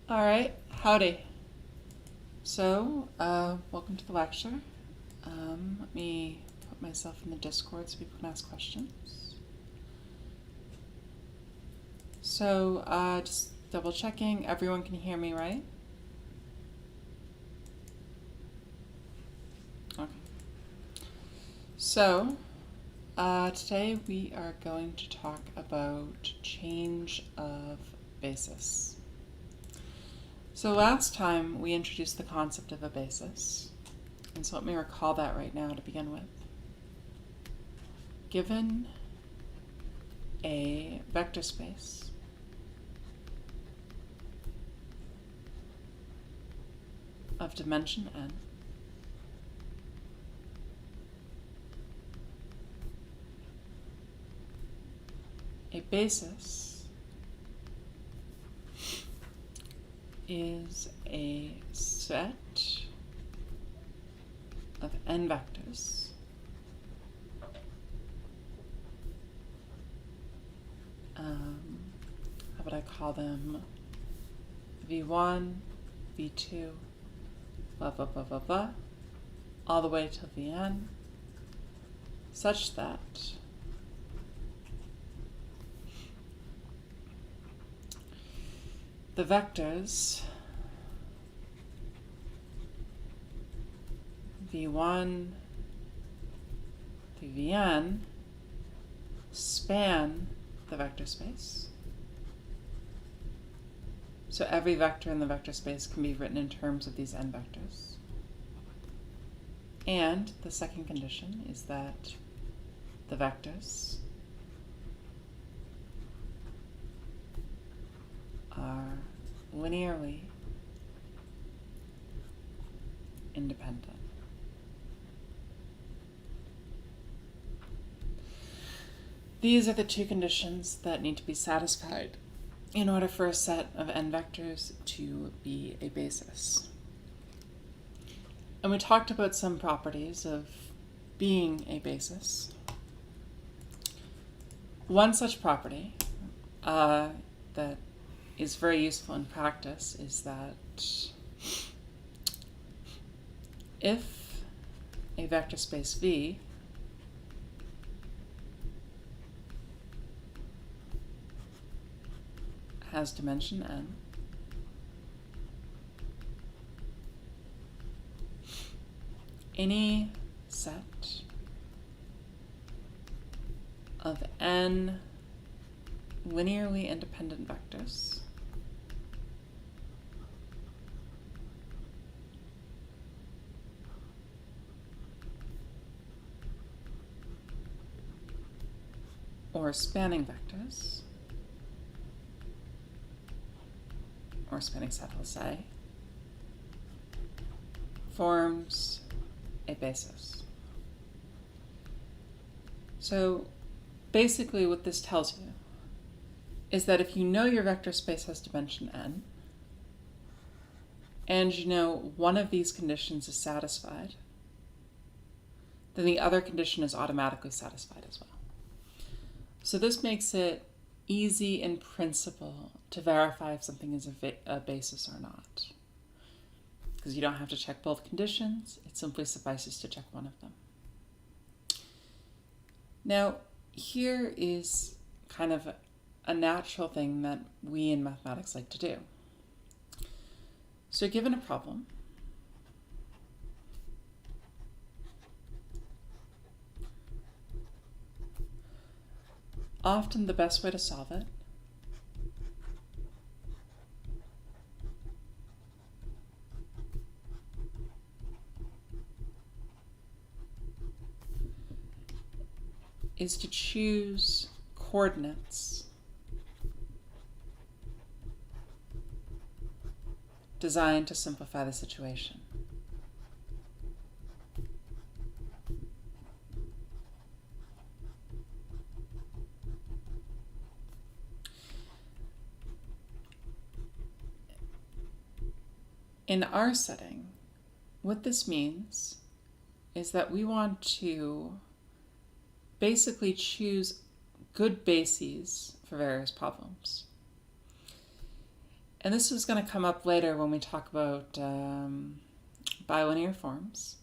All right, howdy. Welcome to the lecture. Let me put myself in the Discord so people can ask questions. Just double checking, everyone can hear me, right? Okay. Today we are going to talk about change of basis. So last time we introduced the concept of a basis, and so let me recall that right now to begin with. Given a vector space of dimension n, a basis is a set of n vectors how would I call them? V1, V2, blah, blah, blah, blah, blah, all the way to Vn, such that the vectors V1 through Vn span the vector space. So every vector in the vector space can be written in terms of these n vectors. And the second condition is that the vectors are linearly independent. These are the two conditions that need to be satisfied in order for a set of n vectors to be a basis. And we talked about some properties of being a basis. One such property that is very useful in practice is that if a vector space V has dimension n, any set of n linearly independent vectors or spanning vectors, or spanning set, let's say, forms a basis. So basically what this tells you is that if you know your vector space has dimension n, and you know one of these conditions is satisfied, then the other condition is automatically satisfied as well. So this makes it easy in principle to verify if something is a basis or not, because you don't have to check both conditions. It simply suffices to check one of them. Now, here is kind of a natural thing that we in mathematics like to do. So given a problem, often the best way to solve it is to choose coordinates designed to simplify the situation. In our setting, what this means is that we want to basically choose good bases for various problems. And this is going to come up later when we talk about bilinear forms.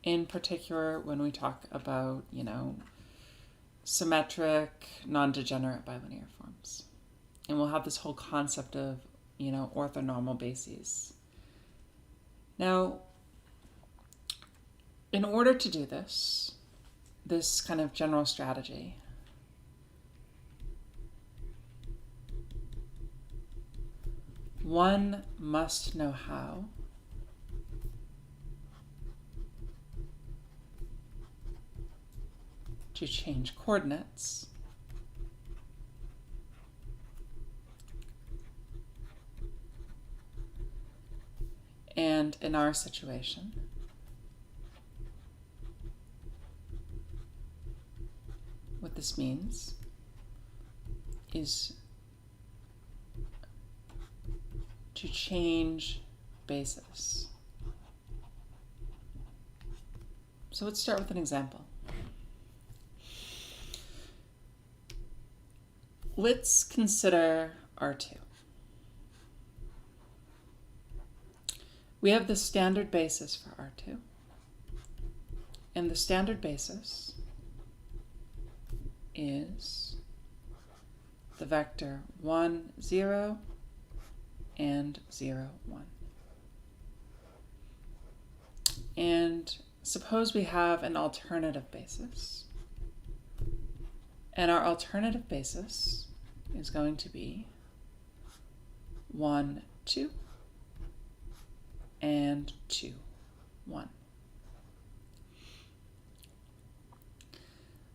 In particular, when we talk about, symmetric, non-degenerate bilinear forms. And we'll have this whole concept of, orthonormal bases. Now, in order to do this kind of general strategy, one must know how to change coordinates and in our situation, what this means is to change basis. So let's start with an example. Let's consider R2. We have the standard basis for R2, and the standard basis is the vector 1, 0, and 0, 1. And suppose we have an alternative basis, and our alternative basis is going to be 1, 2, and 2, 1.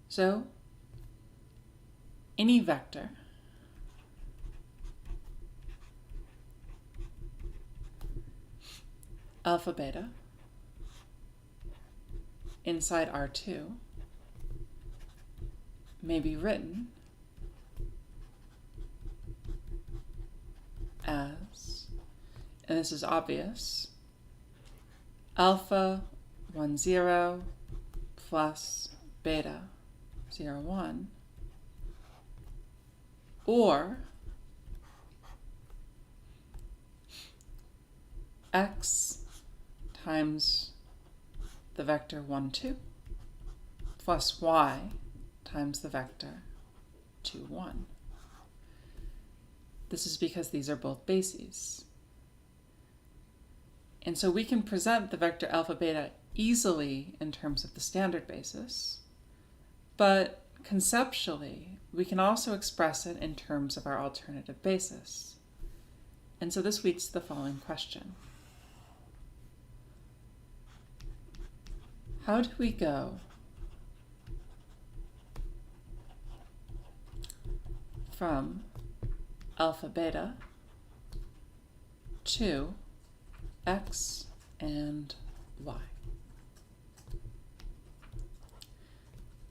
So, any vector alpha beta inside R2 may be written as, and this is obvious, alpha 1, 0 plus beta 0, 1, or x times the vector 1, 2 plus y times the vector 2, 1. This is because these are both bases. And so we can present the vector alpha beta easily in terms of the standard basis, but conceptually, we can also express it in terms of our alternative basis. And so this leads to the following question. How do we go from alpha beta to x and y?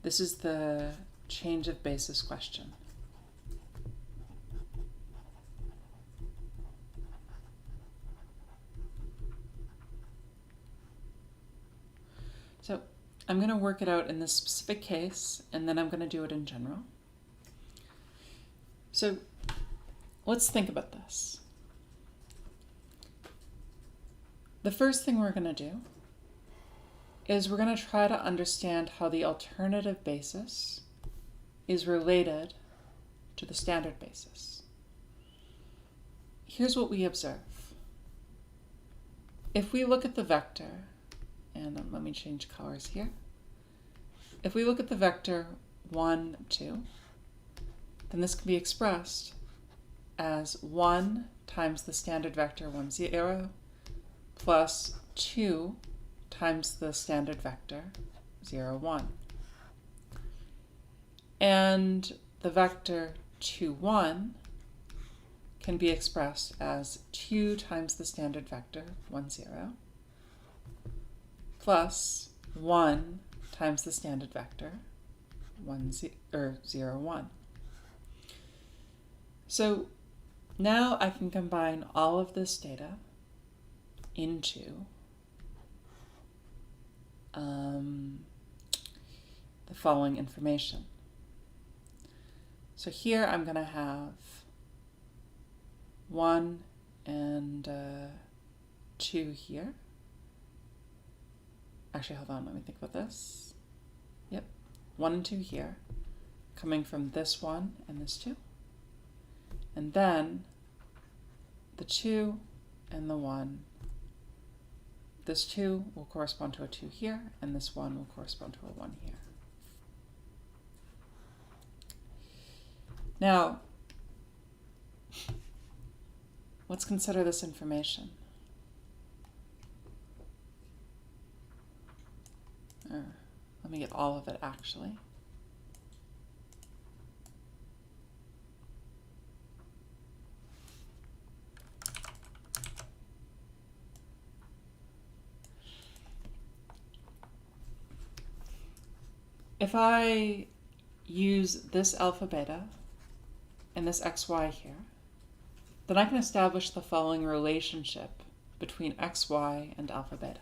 This is the change of basis question. So I'm going to work it out in this specific case, and then I'm going to do it in general. So let's think about this. The first thing we're going to do is we're going to try to understand how the alternative basis is related to the standard basis. Here's what we observe. If we look at the vector, and let me change colors here. If we look at the vector 1, 2, then this can be expressed as 1 times the standard vector 1, 0 plus 2 times the standard vector 0, 1. And the vector 2, 1 can be expressed as 2 times the standard vector 1, 0 plus 1 times the standard vector 0, 1. So now I can combine all of this data into the following information. So here I'm going to have 1, and 2 here. Actually, hold on, let me think about this. Yep, 1 and 2 here, coming from this 1 and this 2. And then the 2 and the 1. This 2 will correspond to a 2 here, and this 1 will correspond to a 1 here. Now, let's consider this information. Let me get all of it, actually. If I use this alpha beta and this xy here, then I can establish the following relationship between xy and alpha beta.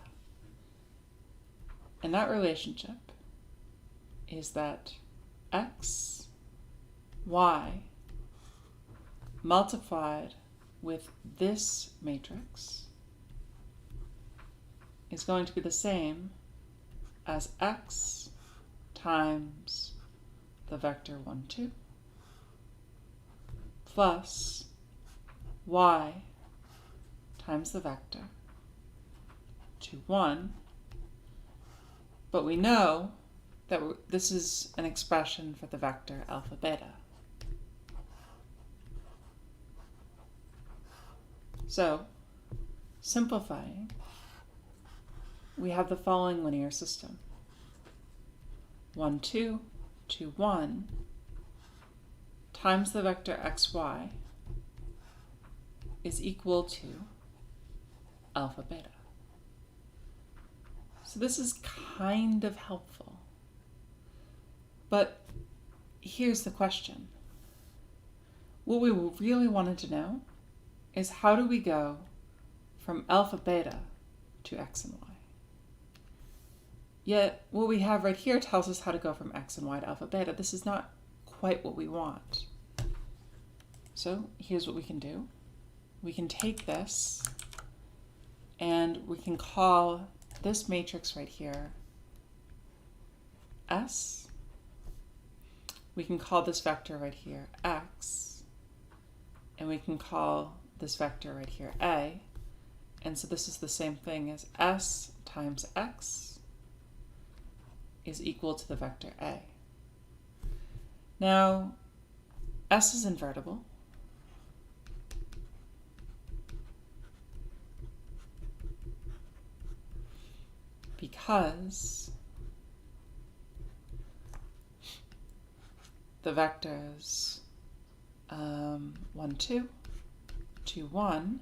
And that relationship is that x, y multiplied with this matrix is going to be the same as x times the vector 1, 2 plus y times the vector 2, 1. But we know that this is an expression for the vector alpha beta. So, simplifying, we have the following linear system. 1, 2, 2, 1 times the vector xy is equal to alpha beta. So this is kind of helpful. But here's the question. What we really wanted to know is, how do we go from alpha beta to x and y? Yet what we have right here tells us how to go from x and y to alpha beta. This is not quite what we want. So here's what we can do. We can take this and we can call this matrix right here S. We can call this vector right here X. And we can call this vector right here A. And so this is the same thing as S times X is equal to the vector A. Now, S is invertible. Because the vectors 1, 2, 2, 1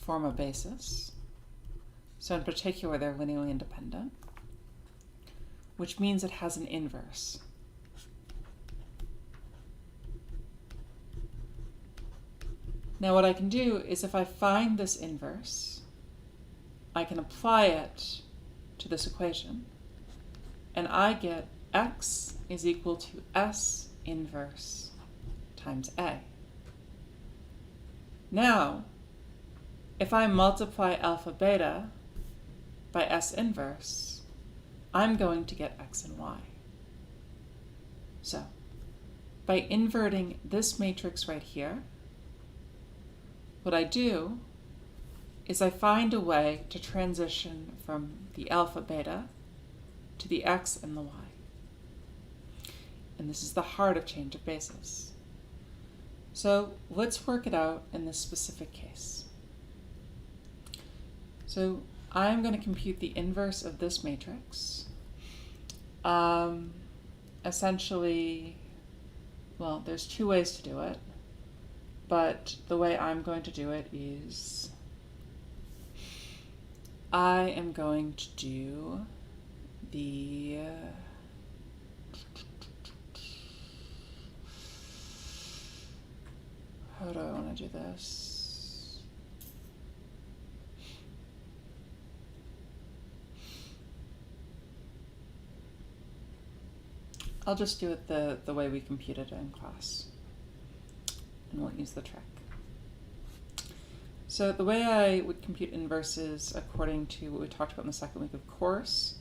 form a basis. So in particular, they're linearly independent, which means it has an inverse. Now what I can do is, if I find this inverse, I can apply it to this equation, and I get x is equal to S inverse times A. Now, if I multiply alpha beta by S inverse, I'm going to get x and y. So, by inverting this matrix right here, what I do is I find a way to transition from the alpha beta to the x and the y. And this is the heart of change of basis. So let's work it out in this specific case. So I'm going to compute the inverse of this matrix. Essentially, well, there's two ways to do it, but the way I'm going to do it is I am going to do the how do I want to do this? I'll just do it the way we computed it in class, and we'll use the trick. So the way I would compute inverses according to what we talked about in the second week of course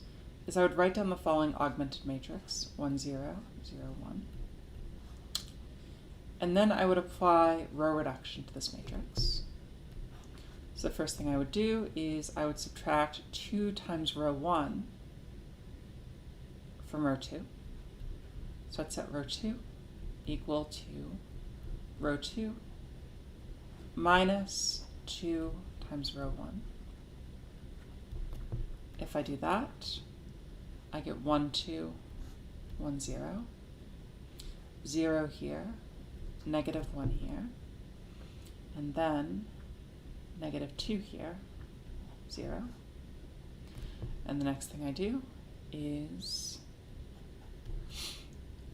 is I would write down the following augmented matrix, 1, 0, 0, 1. And then I would apply row reduction to this matrix. So the first thing I would do is I would subtract 2 times row 1 from row 2. So I'd set row 2 equal to row 2 minus 2 times row 1. If I do that, I get 1, 2, 1, 0, 0 here, negative 1 here, and then negative 2 here, 0. And the next thing I do is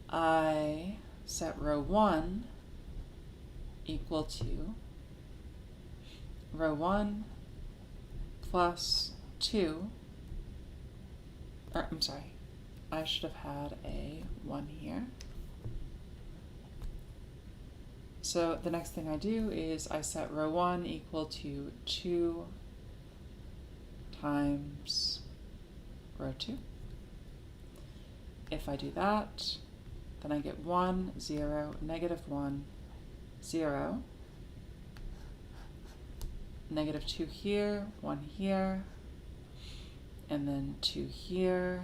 I set row 1 equal to row 1 plus 2, or I'm sorry, I should have had a 1 here. So the next thing I do is I set row 1 equal to 2 times row 2. If I do that, then I get 1, 0, negative 1, 0, negative 2 here, 1 here, and then 2 here,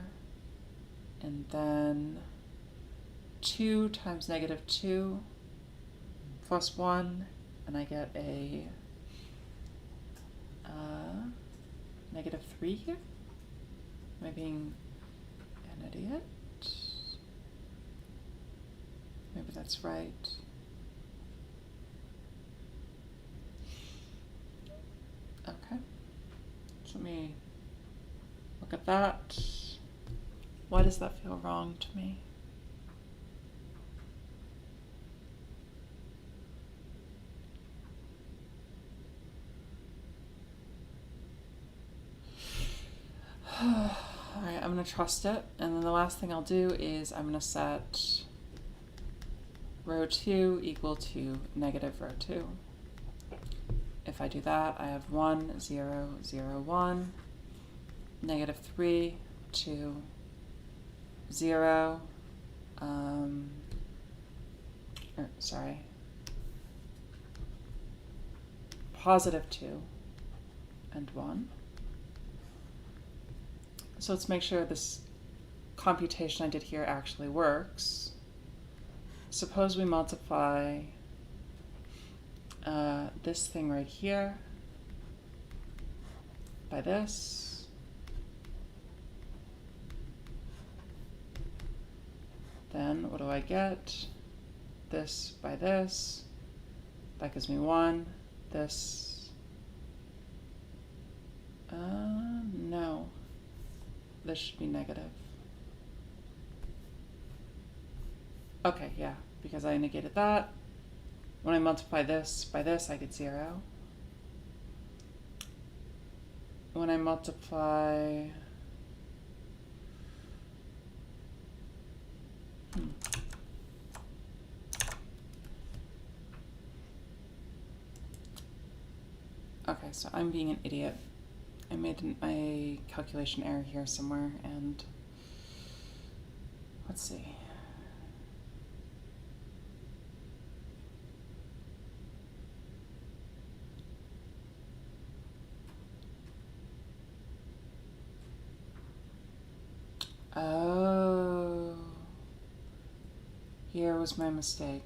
and then 2 times negative 2 plus 1, and I get a negative 3 here. Am I being an idiot? Maybe that's right. Okay, so let me look at that. Why does that feel wrong to me? Alright, I'm going to trust it, and then the last thing I'll do is I'm going to set row 2 equal to negative row 2. If I do that, I have 1, 0, 0, 1, negative 3, 2, 0, positive 2, and 1. So let's make sure this computation I did here actually works. Suppose we multiply this thing right here by this, then what do I get? This by this, that gives me 1, this, no, this should be negative. Okay, yeah, because I negated that. When I multiply this by this, I get 0. When I multiply... Okay, so I'm being an idiot. I made a calculation error here somewhere, and let's see. Oh, here was my mistake.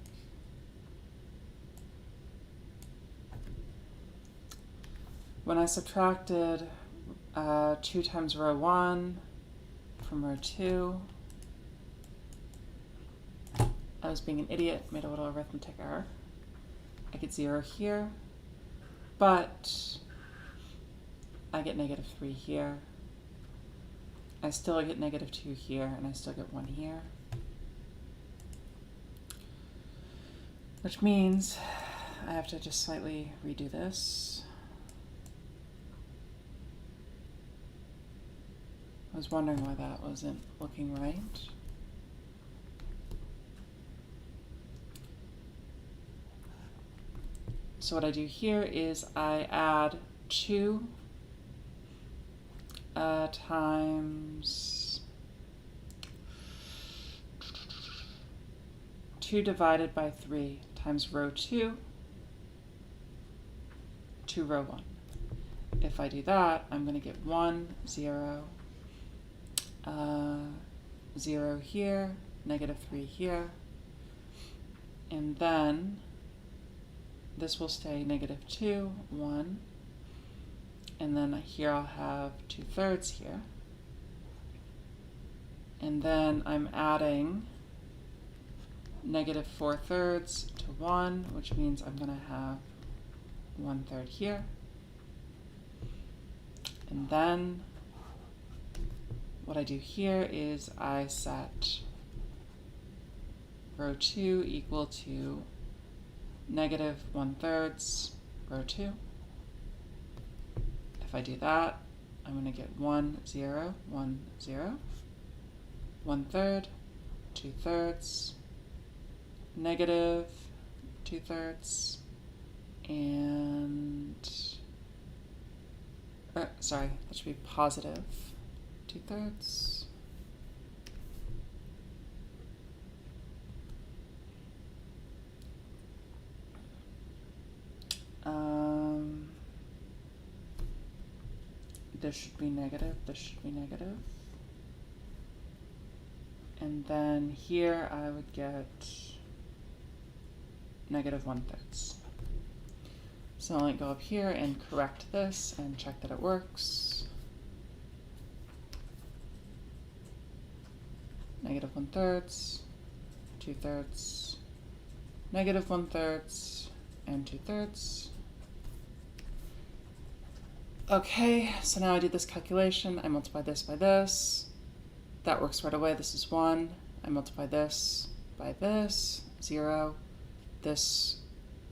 When I subtracted 2 times row 1 from row 2, I was being an idiot, made a little arithmetic error. I get 0 here, but I get negative 3 here. I still get negative 2 here, and I still get 1 here. Which means I have to just slightly redo this. I was wondering why that wasn't looking right. So what I do here is I add 2 times 2 divided by 3 times row 2 to row 1. If I do that, I'm going to get 1, 0, 0 here, negative 3 here, and then this will stay negative 2, 1, and then here I'll have 2/3 here, and then I'm adding negative 4/3 to 1, which means I'm going to have 1/3 here, and then what I do here is I set row 2 equal to negative 1/3 row 2. If I do that, I'm going to get 1, 0, 1, 0, 1/3, 2/3, negative 2/3, and sorry, that should be positive 2/3. This should be negative, this should be negative. And then here I would get negative 1/3. So I'll go up here and correct this and check that it works. Negative 1/3, 2/3, negative 1/3, and 2/3. Okay, so now I do this calculation. I multiply this by this. That works right away. This is 1. I multiply this by this, 0. This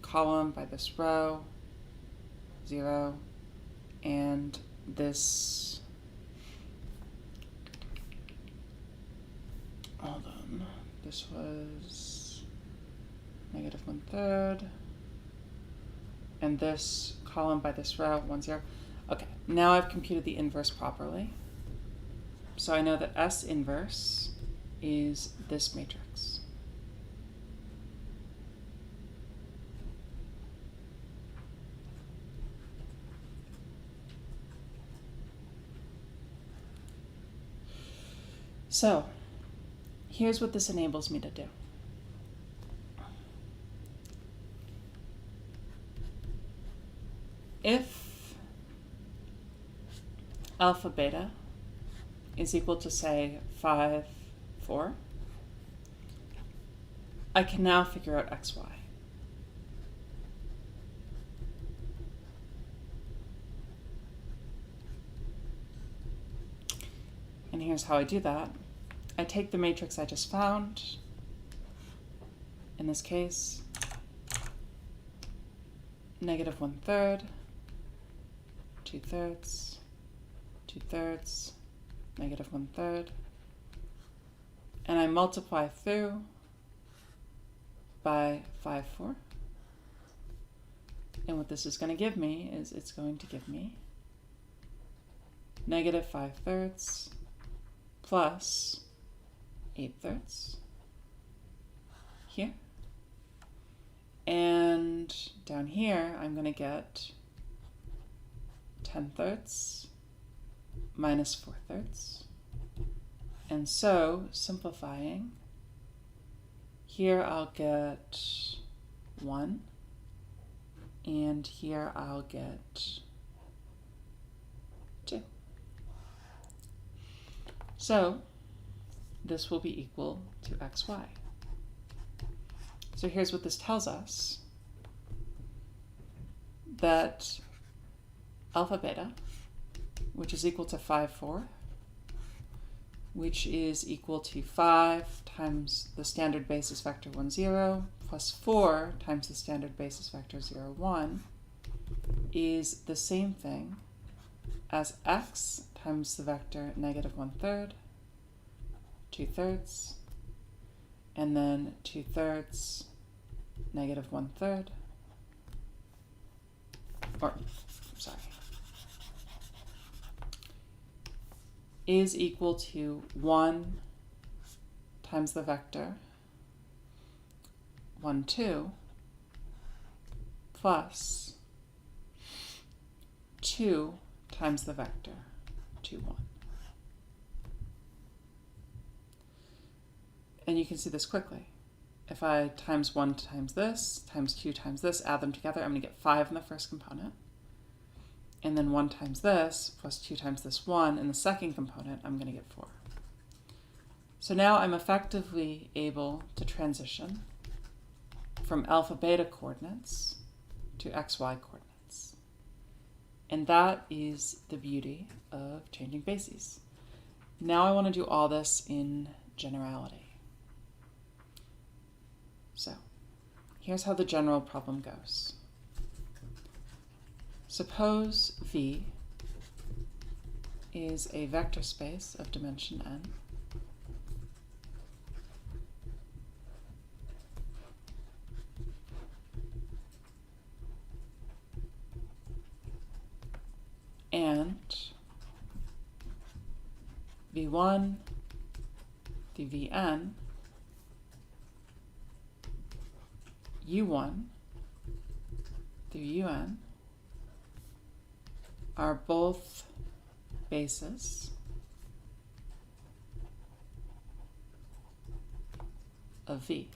column by this row, 0. And this, hold on, this was negative 1/3. And this column by this row, 1, 0. Okay, now I've computed the inverse properly. So I know that S inverse is this matrix. So here's what this enables me to do. If alpha beta is equal to, say, 5, 4, I can now figure out xy. And here's how I do that. I take the matrix I just found, in this case, negative 1/3, 2/3, 2/3, negative 1/3, and I multiply through by 5, 4. And what this is going to give me is it's going to give me negative 5/3 plus 8/3 here. And down here, I'm going to get 10/3 minus 4/3. And so, simplifying, here I'll get 1, and here I'll get 2. So, this will be equal to xy. So here's what this tells us, that alpha beta, which is equal to 5, 4, which is equal to 5 times the standard basis vector 1, 0, plus 4 times the standard basis vector 0, 1, is the same thing as x times the vector negative 1/3, 2/3, and then 2/3, negative 1/3, or, sorry, is equal to 1 times the vector 1, 2 plus 2 times the vector 2, 1. And you can see this quickly. If I times 1 times this, times 2 times this, add them together, I'm going to get 5 in the first component. And then 1 times this plus 2 times this 1 in the second component, I'm going to get 4. So now I'm effectively able to transition from alpha beta coordinates to xy coordinates. And that is the beauty of changing bases. Now I want to do all this in generality. So here's how the general problem goes. Suppose V is a vector space of dimension n, and V1 through Vn, U1 through Un are both bases of V.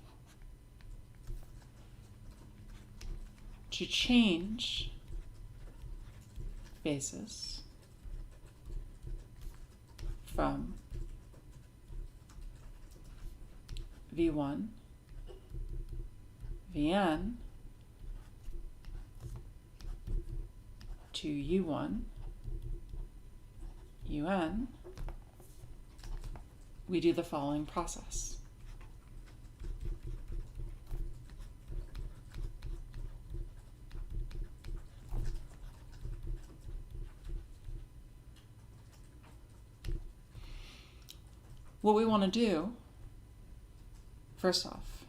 To change bases from V1, Vn to U1, Un, we do the following process. What we want to do, first off,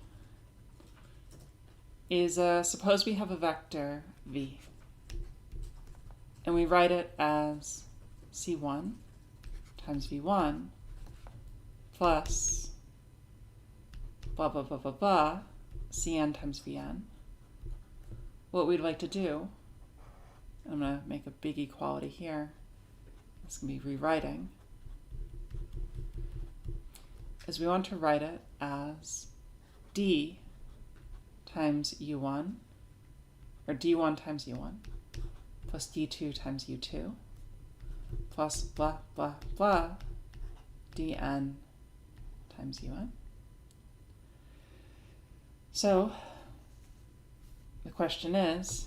is suppose we have a vector v, and we write it as c1 times v1 plus blah, blah, blah, blah, blah, cn times vn. What we'd like to do, I'm going to make a big equality here, it's going to be rewriting, is we want to write it as d times u1, or d1 times u1, plus d2 times u2, plus blah, blah, blah, dn times un. So the question is,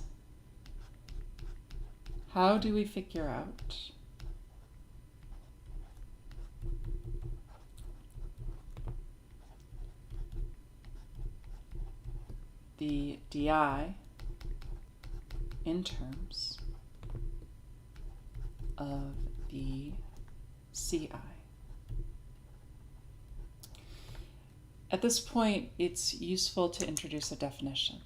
how do we figure out the di in terms of the ci? At this point, it's useful to introduce a definition.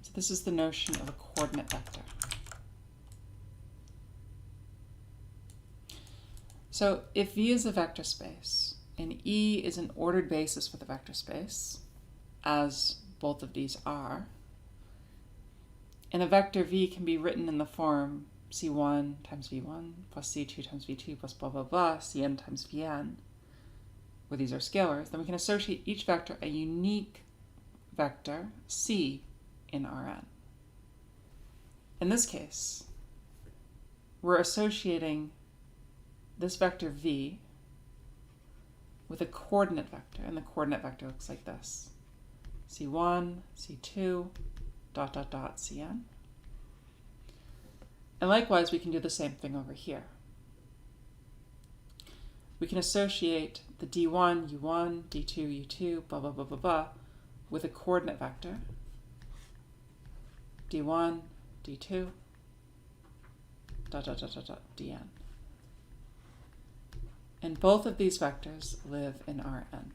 So this is the notion of a coordinate vector. So if V is a vector space and E is an ordered basis with a vector space, as both of these are, and a vector V can be written in the form C1 times V1 plus C2 times V2 plus blah, blah, blah, Cn times Vn, where these are scalars, then we can associate each vector a unique vector C in Rn. In this case, we're associating this vector V with a coordinate vector, and the coordinate vector looks like this. C1, C2, dot, dot, dot, Cn. And likewise, we can do the same thing over here. We can associate the D1, U1, D2, U2, blah, blah, blah, blah, blah, with a coordinate vector. D1, D2, dot, dot, dot, dot, dot, Dn. And both of these vectors live in Rn.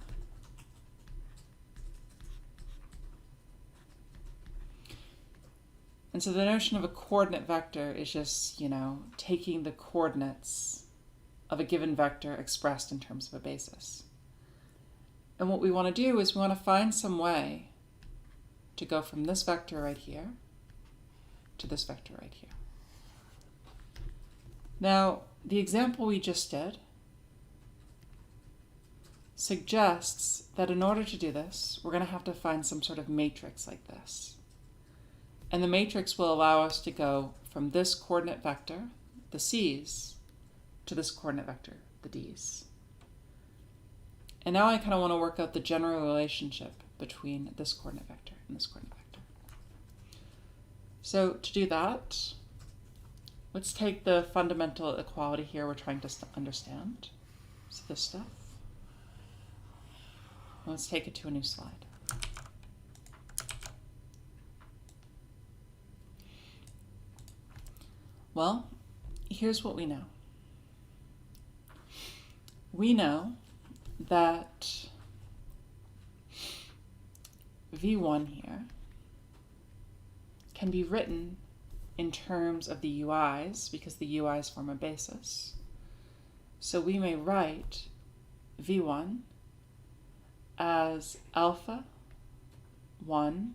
And so the notion of a coordinate vector is just, taking the coordinates of a given vector expressed in terms of a basis. And what we want to do is we want to find some way to go from this vector right here to this vector right here. Now, the example we just did suggests that in order to do this, we're going to have to find some sort of matrix like this. And the matrix will allow us to go from this coordinate vector, the c's, to this coordinate vector, the d's. And now I kind of want to work out the general relationship between this coordinate vector and this coordinate vector. So to do that, let's take the fundamental equality here we're trying to understand. So this stuff. Let's take it to a new slide. Well, here's what we know. We know that V1 here can be written in terms of the UIs because the UIs form a basis. So we may write V1 as alpha 1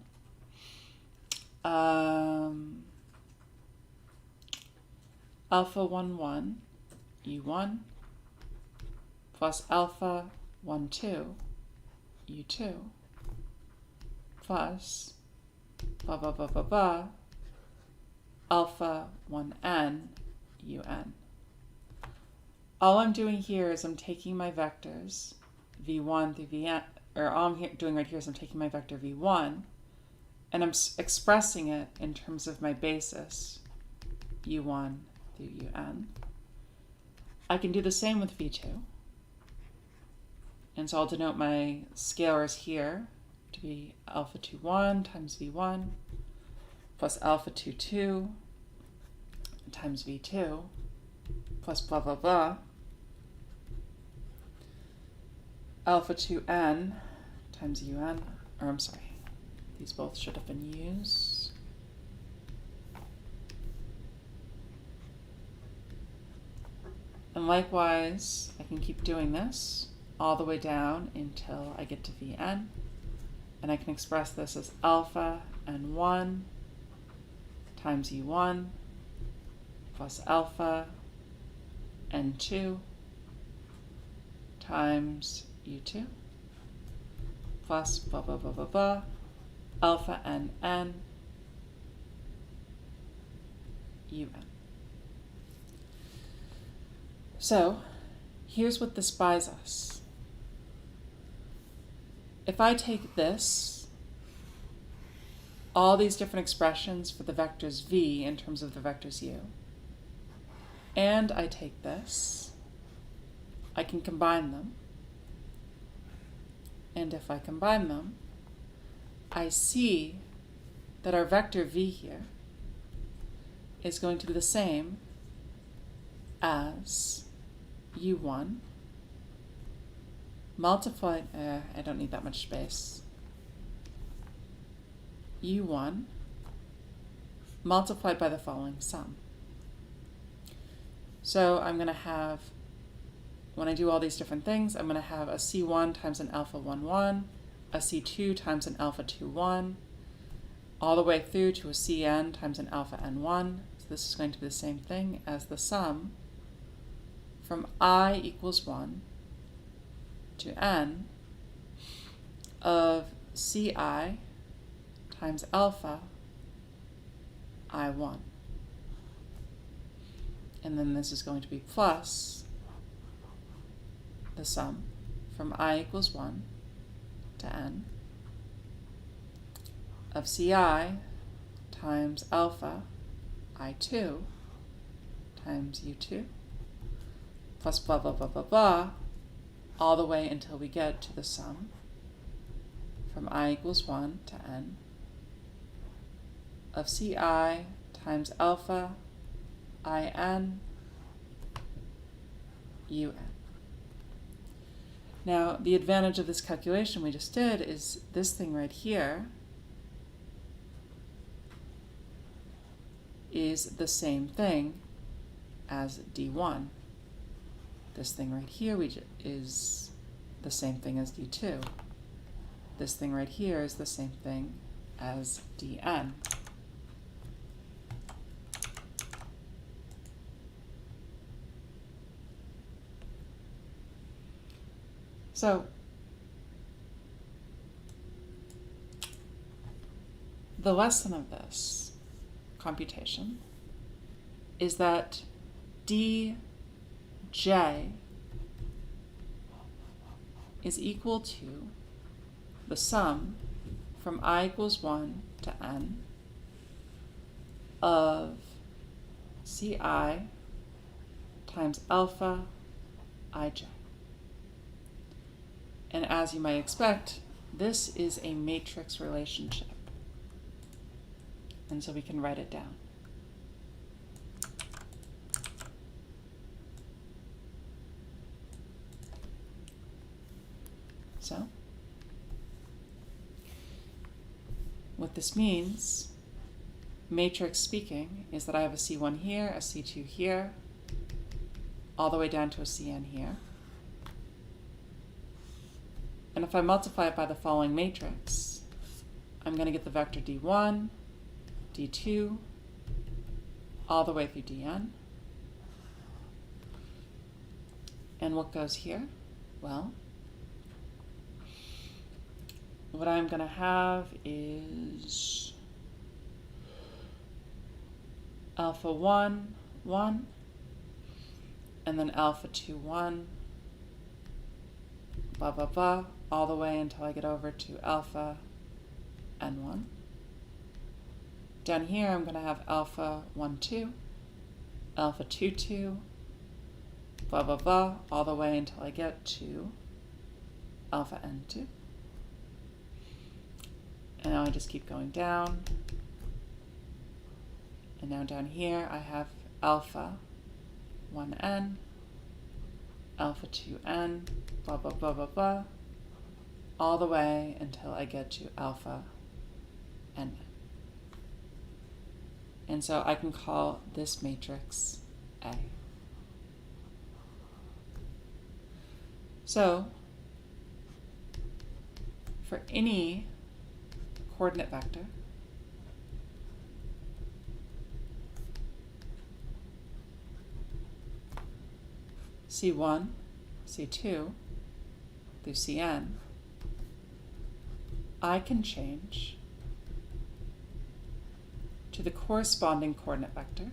alpha 1 1 U1 plus alpha 1 2 U2 plus blah blah blah blah blah alpha 1n un. All I'm doing here is I'm taking my vectors v1 through vn, or all I'm doing right here is I'm taking my vector v1 and I'm expressing it in terms of my basis u1 through un. I can do the same with v2. And so I'll denote my scalars here to be alpha 2 1 times v1 plus alpha 2 2 times v2 plus blah blah blah alpha 2n times un, or I'm sorry, these both should have been u's. And likewise, I can keep doing this all the way down until I get to Vn. And I can express this as alpha n1 times u1 plus alpha n2 times u2 plus blah blah blah blah blah alpha nn un. So here's what this buys us. If I take this, all these different expressions for the vectors v in terms of the vectors u, and I take this, I can combine them. And if I combine them, I see that our vector v here is going to be the same as u1 multiplied, I don't need that much space, u1 multiplied by the following sum. So I'm going to have, when I do all these different things, I'm going to have a c1 times an alpha 1 1, a c2 times an alpha 2 1, all the way through to a cn times an alpha n1. So this is going to be the same thing as the sum from I equals 1 to n of ci times alpha I1. And then this is going to be plus the sum from I equals 1 to n of ci times alpha I2 times u2 plus blah blah blah blah blah all the way until we get to the sum from I equals 1 to n of ci times alpha in un. Now, the advantage of this calculation we just did is this thing right here is the same thing as D1. This thing right here is the same thing as D2. This thing right here is the same thing as Dn. So the lesson of this computation is that dj is equal to the sum from I equals 1 to n of ci times alpha ij. And as you might expect, this is a matrix relationship. And so we can write it down. So, what this means, matrix speaking, is that I have a C1 here, a C2 here, all the way down to a Cn here. And if I multiply it by the following matrix, I'm going to get the vector D1, D2, all the way through Dn. And what goes here? Well, what I'm going to have is alpha 1, 1, and then alpha 2, 1, blah, blah, blah, all the way until I get over to alpha n1. Down here, I'm going to have alpha 1, 2, alpha 2, 2, blah, blah, blah, all the way until I get to alpha n2. And now I just keep going down. And now down here, I have alpha 1n, alpha 2n, blah, blah, blah, blah, blah, all the way until I get to alpha n. And so I can call this matrix A. So, for any coordinate vector, C1, C2, through Cn, I can change to the corresponding coordinate vector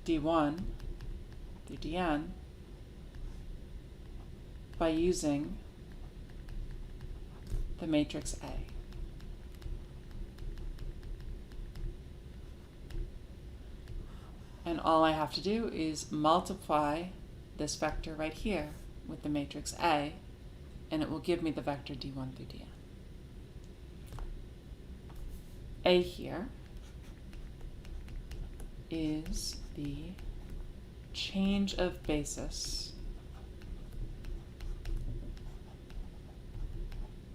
D1 through Dn by using the matrix A. And all I have to do is multiply this vector right here with the matrix A, and it will give me the vector D1 through Dn. A here is the change of basis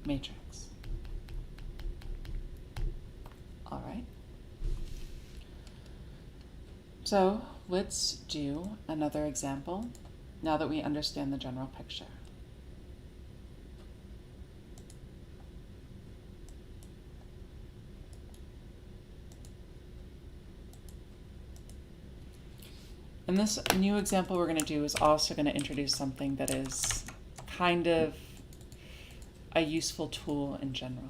matrix. All right. So let's do another example now that we understand the general picture. And this new example we're going to do is also going to introduce something that is kind of a useful tool in general.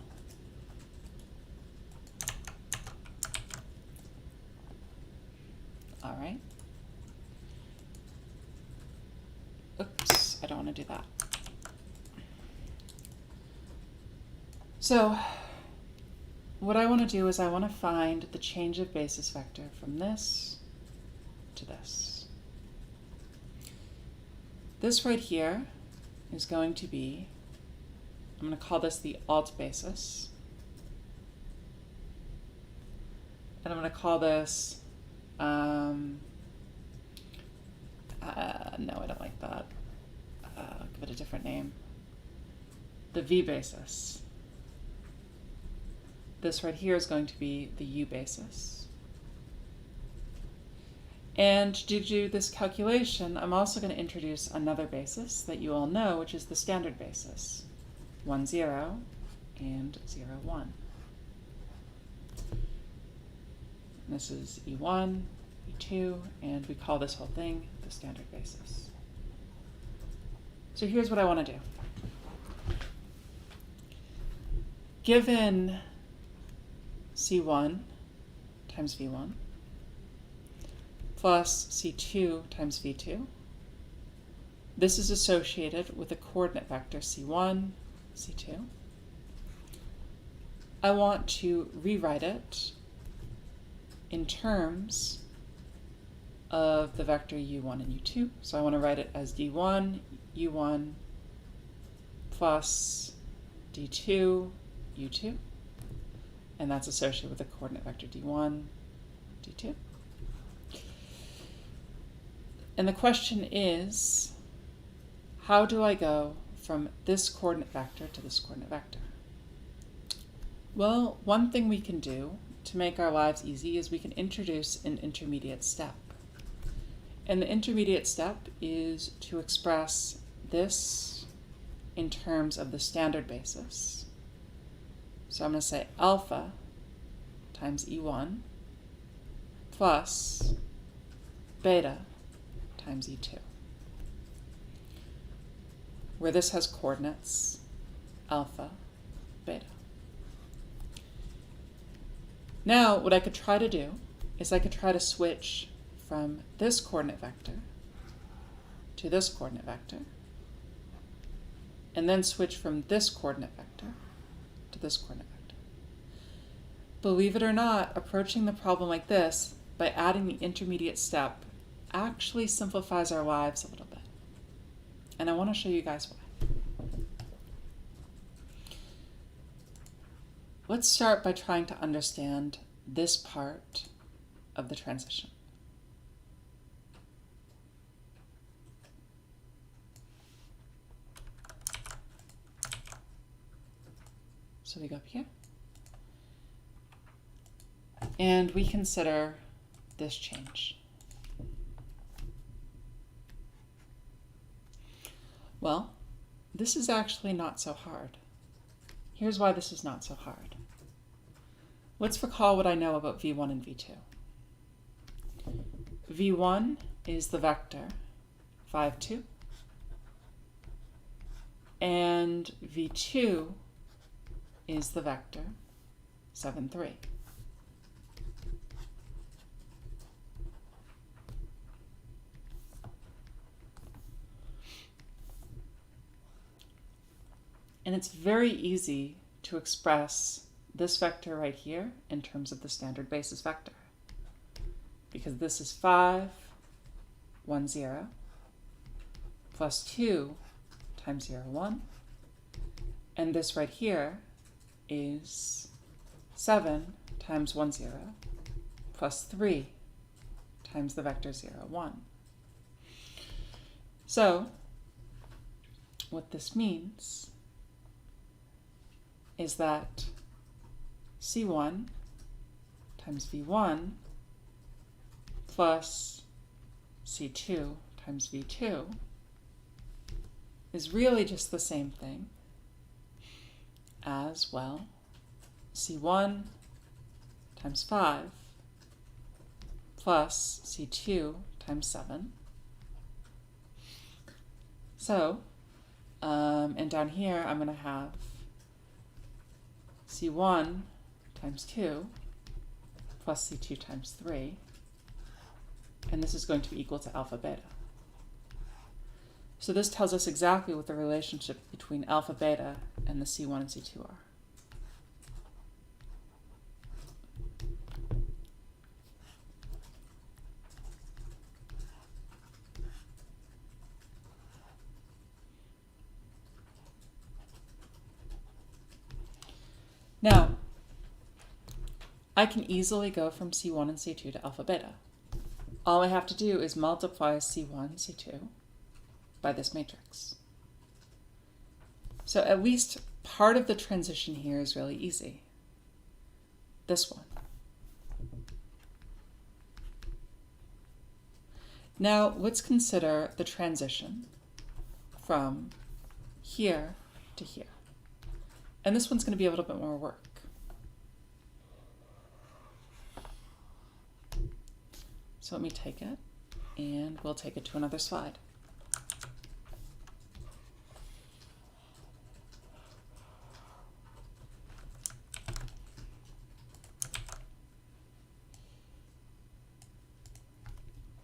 All right. Oops, I don't want to do that. So what I want to do is I want to find the change of basis vector from this to this. This right here is going to be I'm going to call this the alt basis. And I'm going to call this, no, I don't like that. I'll give it a different name. The V basis. This right here is going to be the U basis. And to do this calculation, I'm also going to introduce another basis that you all know, which is the standard basis. 1, 0, and 0, 1. This is E1, E2, and we call this whole thing the standard basis. So here's what I want to do. Given C1 times V1 plus C2 times V2, this is associated with a coordinate vector C1, C2. I want to rewrite it in terms of the vector U1 and U2. So I want to write it as D1, U1 plus D2, U2. And that's associated with the coordinate vector D1, D2. And the question is, how do I go from this coordinate vector to this coordinate vector? Well, one thing we can do to make our lives easy is we can introduce an intermediate step. And the intermediate step is to express this in terms of the standard basis. So I'm going to say alpha times E1 plus beta times E2, where this has coordinates alpha, beta. Now, what I could try to do is I could try to switch from this coordinate vector to this coordinate vector, and then switch from this coordinate vector to this coordinate vector. Believe it or not, approaching the problem like this by adding the intermediate step actually simplifies our lives a little bit. And I want to show you guys why. Let's start by trying to understand this part of the transition. So we go up here, and we consider this change. Well, this is actually not so hard. Here's why this is not so hard. Let's recall what I know about V1 and V2. V1 is the vector 5, 2, and V2 is the vector 7, 3. And it's very easy to express this vector right here in terms of the standard basis vector, because this is 5, 1, 0, plus 2 times 0, 1, and this right here is 7 times 1, 0, plus 3 times the vector 0, 1. So what this means is that C1 times V1 plus C2 times V2 is really just the same thing as, well, C1 times 5 plus C2 times 7. So, and down here I'm going to have C1 times 2 plus C2 times 3, and this is going to be equal to alpha beta. So this tells us exactly what the relationship between alpha beta and the C1 and C2 are. Now, I can easily go from C1 and C2 to alpha beta. All I have to do is multiply C1, C2 by this matrix. So at least part of the transition here is really easy. This one. Now let's consider the transition from here to here. And this one's going to be a little bit more work. So let me take it, and we'll take it to another slide.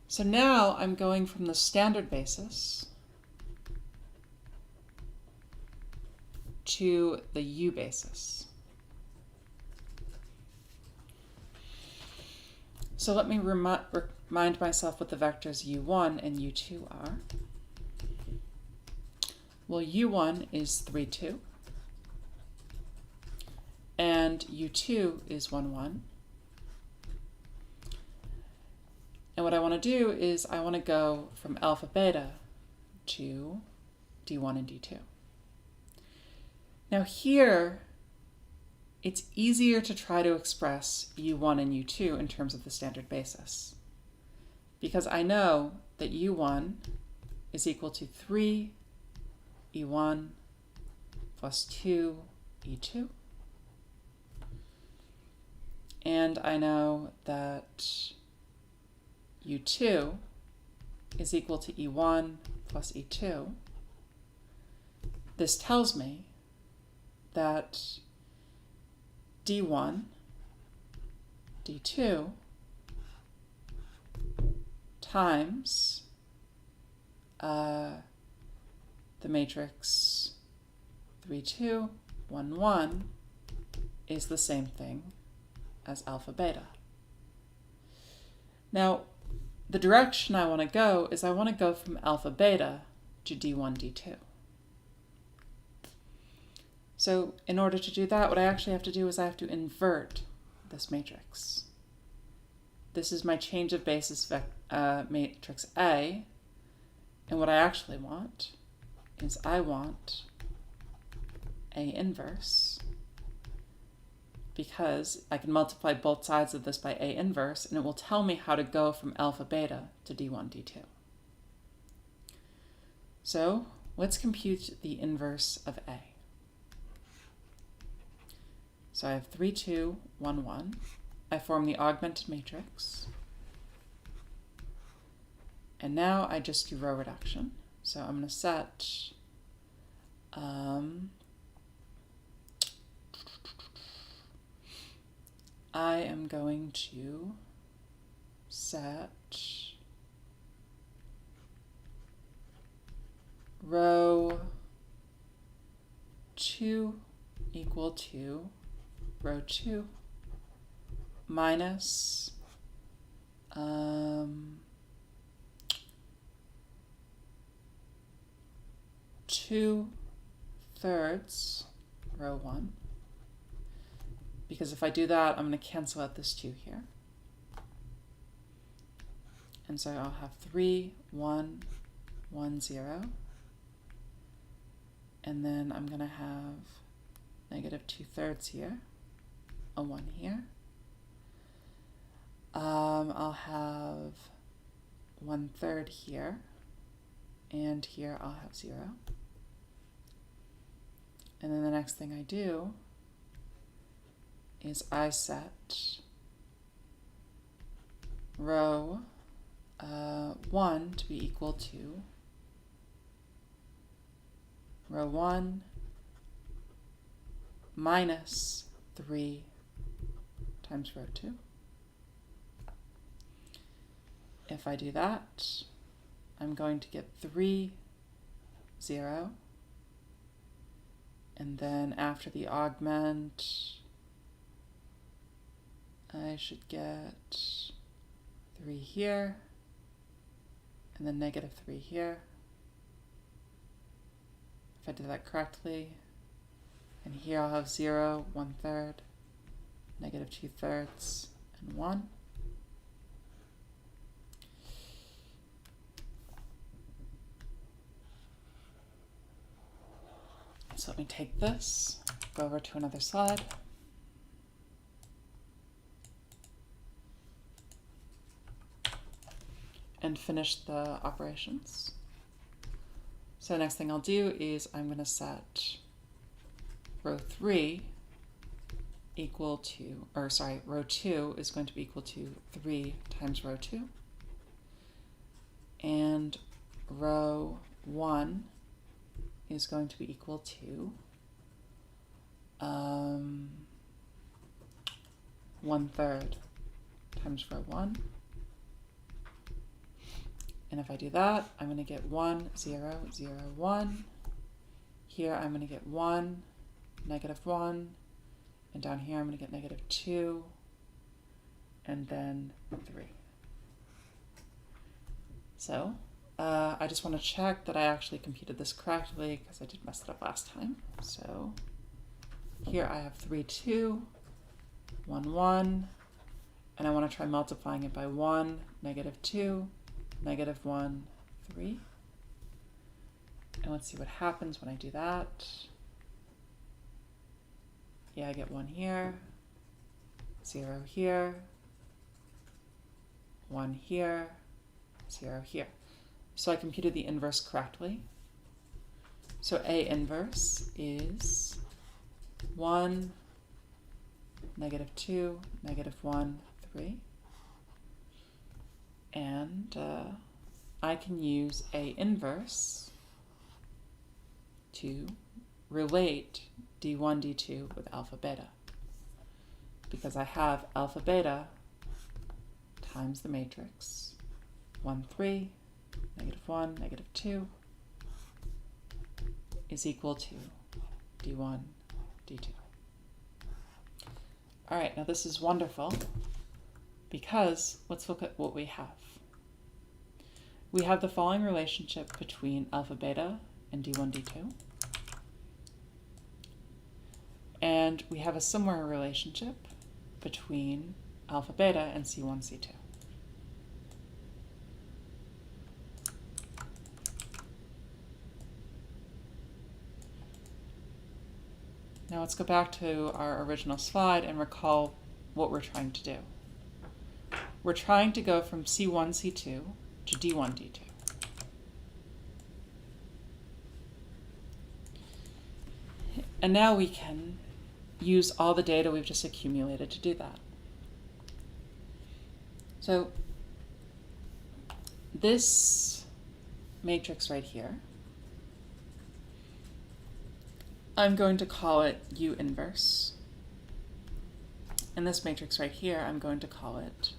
So now I'm going from the standard basis to the U basis. So let me remind myself what the vectors u1 and u2 are. Well, u1 is 3, 2, and u2 is 1, 1. And what I want to do is I want to go from alpha beta to d1 and d2. Now here, it's easier to try to express u1 and u2 in terms of the standard basis, because I know that u1 is equal to 3 e1 plus 2 e2. And I know that u2 is equal to e1 plus e2. This tells me that d1, d2 times the matrix 3, 2, 1, 1 is the same thing as alpha beta. Now, the direction I want to go is I want to go from alpha beta to d1, d2. So in order to do that, what I actually have to do is I have to invert this matrix. This is my change of basis matrix A, and what I actually want is I want A inverse, because I can multiply both sides of this by A inverse, and it will tell me how to go from alpha beta to d1, d2. So let's compute the inverse of A. So I have 3, 2, 1, 1. I form the augmented matrix. And now I just do row reduction. So I'm going to set I am going to set row 2 equal to row 2 minus 2/3 row 1, because if I do that, I'm going to cancel out this 2 here. And so I'll have 3, 1, 1, 0. And then I'm going to have negative 2/3 here, a 1 here. I'll have 1/3 here, and here I'll have 0. And then the next thing I do is I set row 1 to be equal to row 1 minus 3 times row 2. If I do that, I'm going to get 3, 0. And then after the augment, I should get 3 here, and then negative 3 here. If I did that correctly, And here I'll have 0, 1/3, negative 2/3, and 1. So let me take this, go over to another slide. And finish the operations. So the next thing I'll do is I'm going to set row 3 equal to, or sorry, row 2 is going to be equal to 3 times row 2. And row 1 is going to be equal to 1/3 times row 1. And if I do that, I'm going to get 1, 0, 0, 1. Here I'm going to get 1, negative 1. And down here I'm going to get negative 2. And then 3. So I just want to check that I actually computed this correctly because I did mess it up last time. So here I have 3, 2, 1, 1. And I want to try multiplying it by 1, negative 2. Negative 1, 3. And let's see what happens when I do that. Yeah, I get 1 here, 0 here, 1 here, 0 here. So I computed the inverse correctly. So A inverse is 1, negative 2, negative 1, 3. And I can use A inverse to relate D1, D2 with alpha beta, because I have alpha beta times the matrix 1, 3, negative 1, negative 2 is equal to D1, D2. All right, now this is wonderful because let's look at what we have. We have the following relationship between alpha beta and D1, D2. And we have a similar relationship between alpha beta and C1, C2. Now let's go back to our original slide and recall what we're trying to do. We're trying to go from C1, C2 to D1, D2. And now we can use all the data we've just accumulated to do that. So this matrix right here, I'm going to call it U inverse. And this matrix right here, I'm going to call it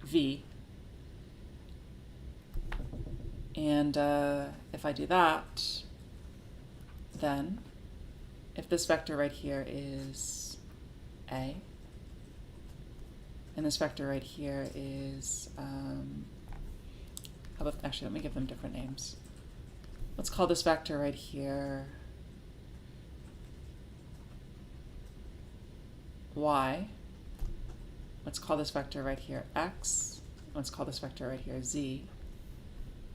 V. And if I do that, then if this vector right here is A, and this vector right here is, actually let me give them different names. Let's call this vector right here Y. Let's call this vector right here X. Let's call this vector right here Z.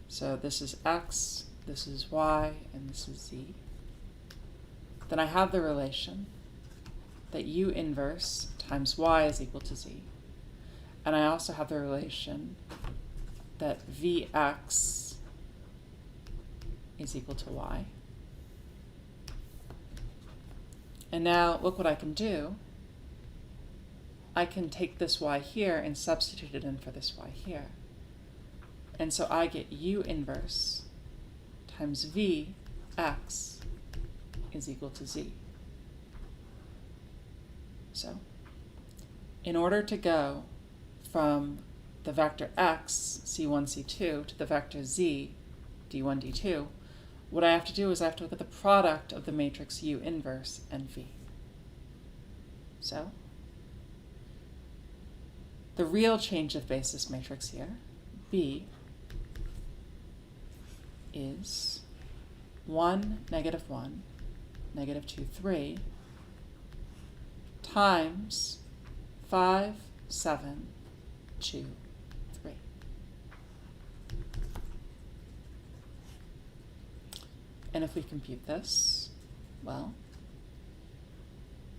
So this is X, this is Y, and this is Z. Then I have the relation that U inverse times Y is equal to Z. And I also have the relation that Vx is equal to Y. And now look what I can do. I can take this Y here and substitute it in for this Y here. And so I get U inverse times Vx is equal to Z. So in order to go from the vector X, C1, C2, to the vector Z, D1, D2, what I have to do is I have to look at the product of the matrix U inverse and V. So the real change of basis matrix here, B, is 1, negative 1, negative 2, 3, times 5, 7, 2, 3. And if we compute this, well,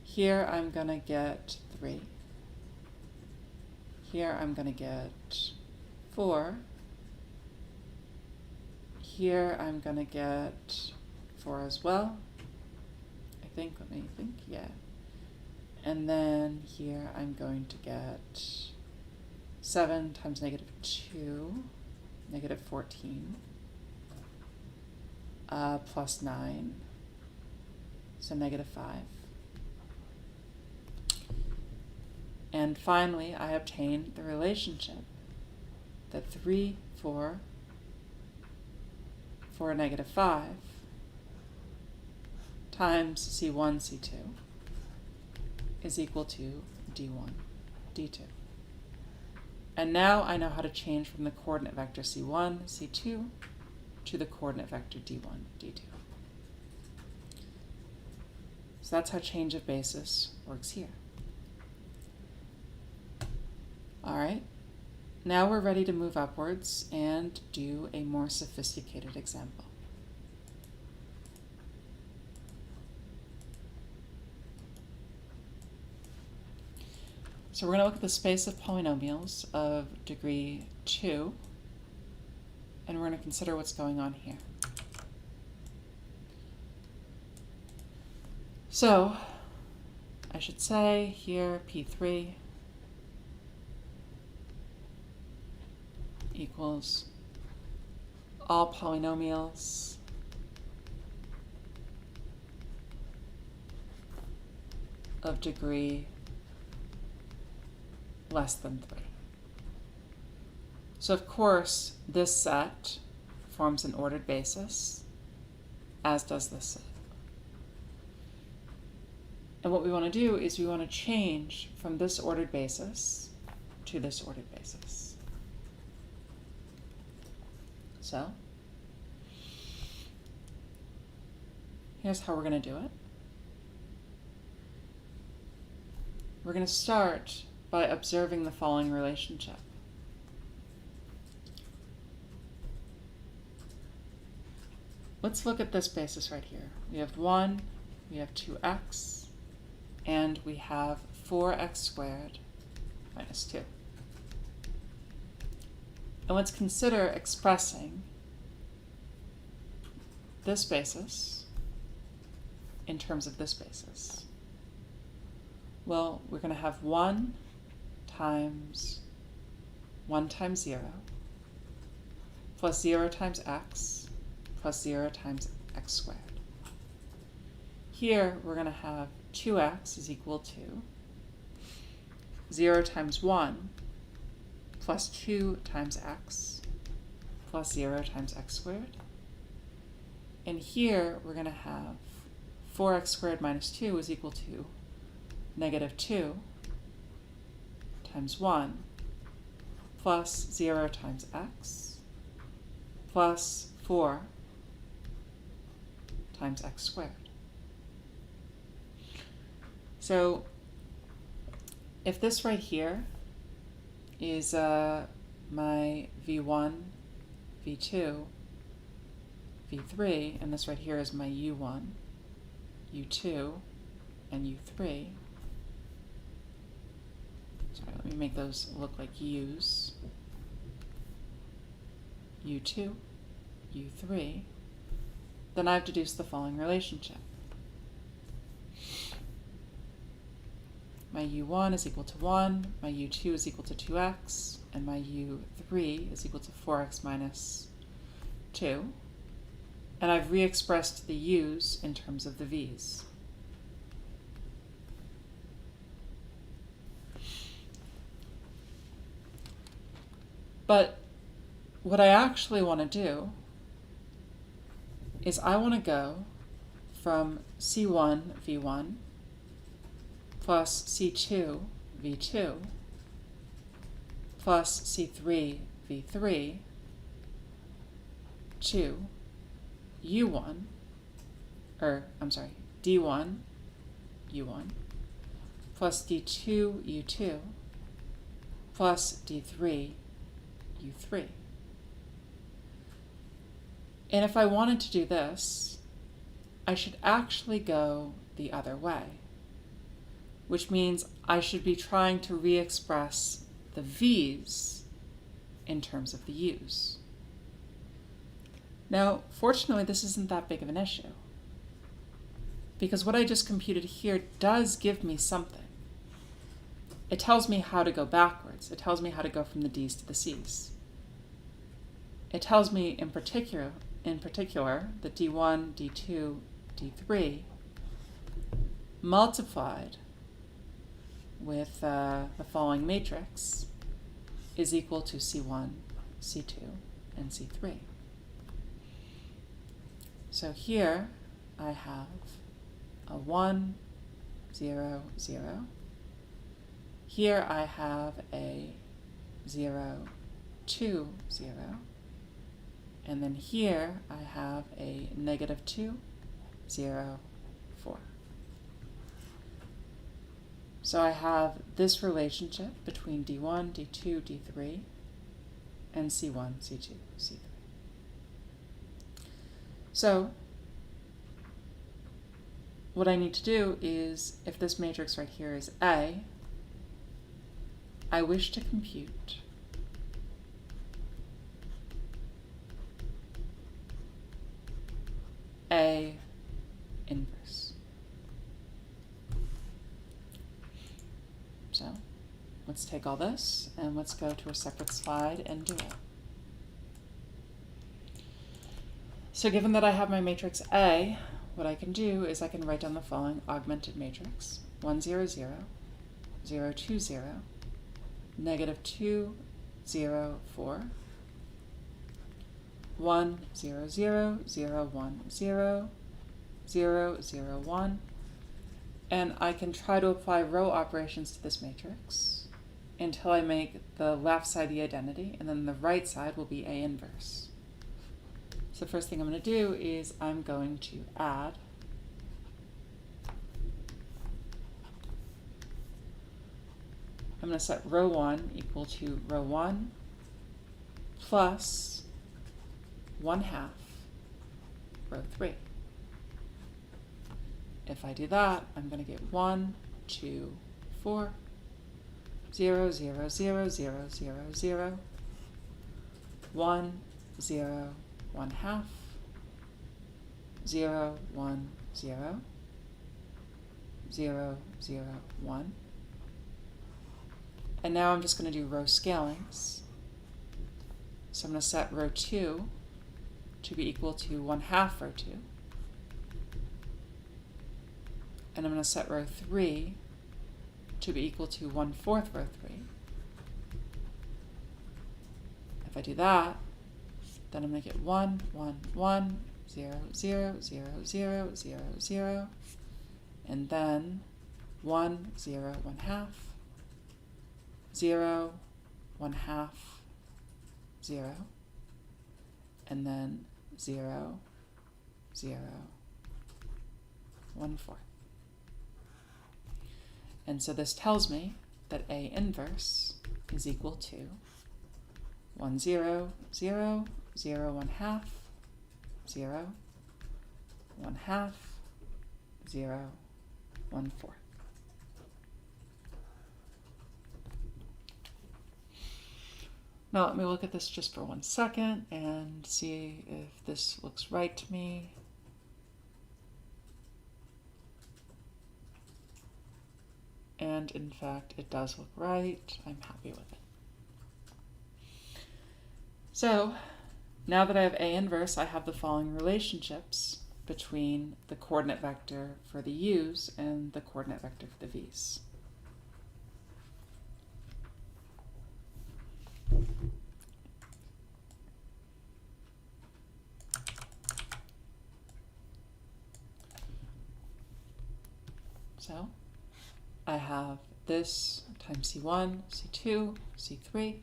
here I'm going to get 3. Here I'm going to get 4. Here I'm going to get 4 as well. I think, let me think, yeah. And then here I'm going to get 7 times negative 2, negative 14, plus 9, so negative 5. And finally, I obtain the relationship that 3, 4, 4, negative 5 times C1, C2 is equal to D1, D2. And now I know how to change from the coordinate vector C1, C2 to the coordinate vector D1, D2. So that's how change of basis works here. All right, now we're ready to move upwards and do a more sophisticated example. So we're going to look at the space of polynomials of degree 2, and we're going to consider what's going on here. So I should say here P3 equals all polynomials of degree less than 3. So of course this set forms an ordered basis, as does this set. And what we want to do is we want to change from this ordered basis to this ordered basis. So here's how we're going to do it. We're going to start by observing the following relationship. Let's look at this basis right here. We have 1, we have 2x, and we have 4x squared minus 2. And let's consider expressing this basis in terms of this basis. Well, we're going to have 1 times 0 plus 0 times x plus 0 times x squared. Here we're going to have 2x is equal to 0 times 1 plus 2 times x plus 0 times x squared. And here we're going to have 4x squared minus 2 is equal to negative 2 times 1 plus 0 times x plus 4 times x squared. So if this right here is my V1, V2, V3, and this right here is my U1, U2, and U3. Sorry, let me make those look like U's. U2, U3. Then I've deduced the following relationship. My U1 is equal to 1, my U2 is equal to 2x, and my U3 is equal to 4x minus 2. And I've re-expressed the u's in terms of the v's. But what I actually want to do is I want to go from C1, V1, plus C2, V2, plus C3, V3, to U1, or I'm sorry, D1, U1, plus D2, U2, plus D3, U3. And if I wanted to do this, I should actually go the other way, which means I should be trying to re-express the V's in terms of the U's. Now, fortunately, this isn't that big of an issue, because what I just computed here does give me something. It tells me how to go backwards. It tells me how to go from the D's to the C's. It tells me in particular that D1, D2, D3 multiplied with the following matrix is equal to C1, C2, and C3. So here I have a 1, 0, 0. Here I have a 0, 2, 0. And then here I have a -2, 0, 4. So I have this relationship between D1, D2, D3, and C1, C2, C3. So what I need to do is, if this matrix right here is A, I wish to compute A inverse. So let's take all this and let's go to a separate slide and do it. So given that I have my matrix A, what I can do is I can write down the following augmented matrix: 1, 0, 0, 0, 2, 0, -2, 0, 4, 1, 0, 0, 0, 1, 0, 0, 0, 1, and I can try to apply row operations to this matrix until I make the left side the identity, and then the right side will be A inverse. So the first thing I'm going to do is I'm going to add I'm going to set row 1 equal to row 1 plus 1/2 row 3. If I do that, I'm going to get 1, 2, 4, 0, 0, 0, 0, 0, 0, 1, 0, 1/2, 0, 1, 0, 0, 0, 1. And now I'm just going to do row scalings. So I'm going to set row 2 to be equal to 1/2 row 2. And I'm going to set row 3 to be equal to 1/4 row 3. If I do that, then I'm going to get 1, 1, 1, 0, 0, 0, 0, 0, 0, and then 1, 0, 1/2, 0, 1/2, 0, and then 0, 0, 1/4. And so this tells me that A inverse is equal to 1, 0, 0, 0, 1/2, 0, 1/2, 0, 1/4. Now let me look at this just for 1 second and see if this looks right to me. And in fact, it does look right. I'm happy with it. So now that I have A inverse, I have the following relationships between the coordinate vector for the U's and the coordinate vector for the V's. So I have this times C1, C2, C3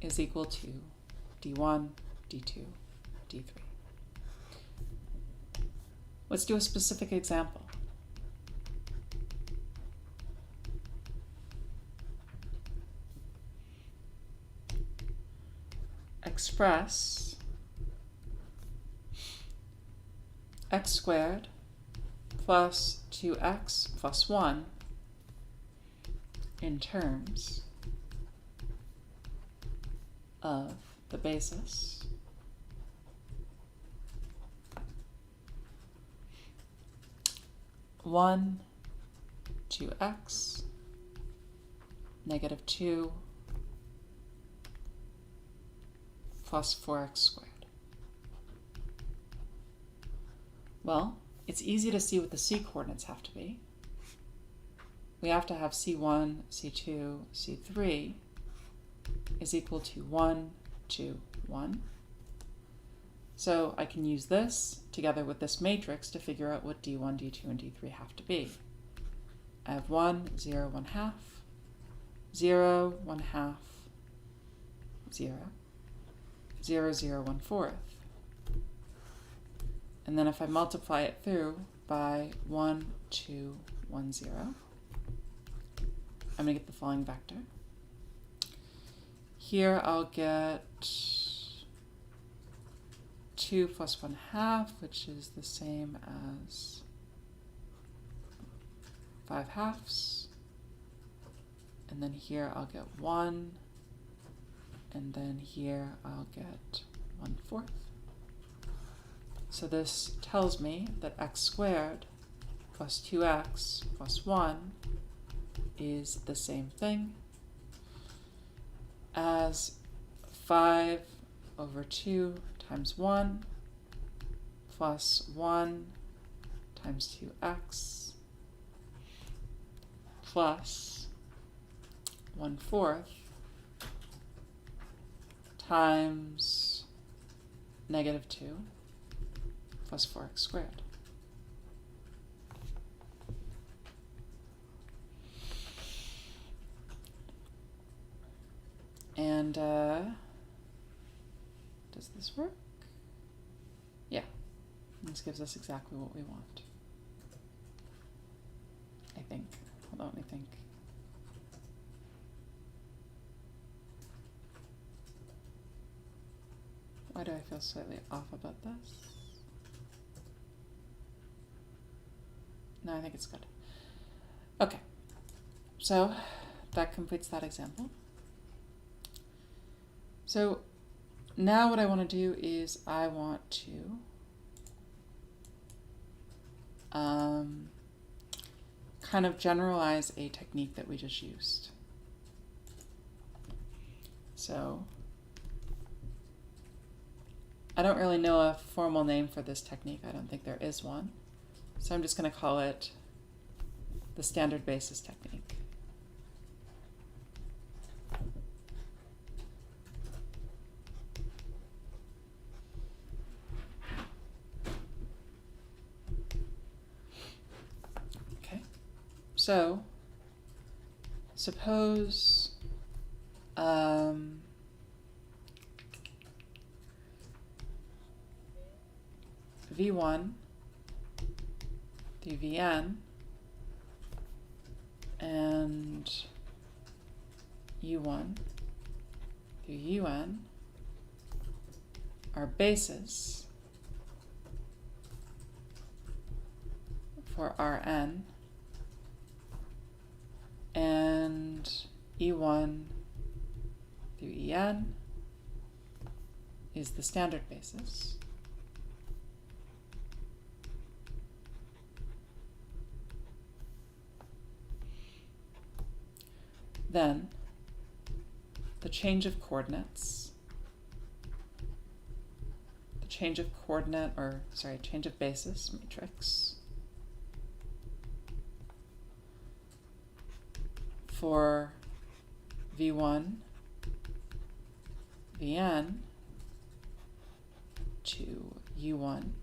is equal to D1, D2, D3. Let's do a specific example. Express x squared plus 2x plus 1 in terms of the basis (1), 2x, -2 plus 4x squared. Well, it's easy to see what the c coordinates have to be. We have to have c1, c2, c3 is equal to 1, 2, 1. So I can use this together with this matrix to figure out what d1, d2, and d3 have to be. I have 1, 0, 1 half, 0, 1 half, 0, 0, 0, 1 fourth. And then if I multiply it through by 1, 2, 1, 0, I'm going to get the following vector. Here I'll get 2 plus 1 half, which is the same as 5 halves. And then here I'll get 1. And then here I'll get 1 fourth. So this tells me that x squared plus 2x plus 1 is the same thing as 5 over 2 times 1 plus 1 times 2x plus 1 fourth times -2 plus 4x squared. And does this work? Yeah, this gives us exactly what we want, I think. Hold on, let me think. Why do I feel slightly off about this? No, I think it's good. Okay, so that completes that example. So now what I want to do is I want to kind of generalize a technique that we just used. So I don't really know a formal name for this technique. I don't think there is one. So I'm just going to call it the standard basis technique. Okay, so suppose V1 through Vn and U1 through Un are bases for Rn, and E1 through En is the standard basis. Then the change of coordinates, change of basis matrix for V1, Vn to U1,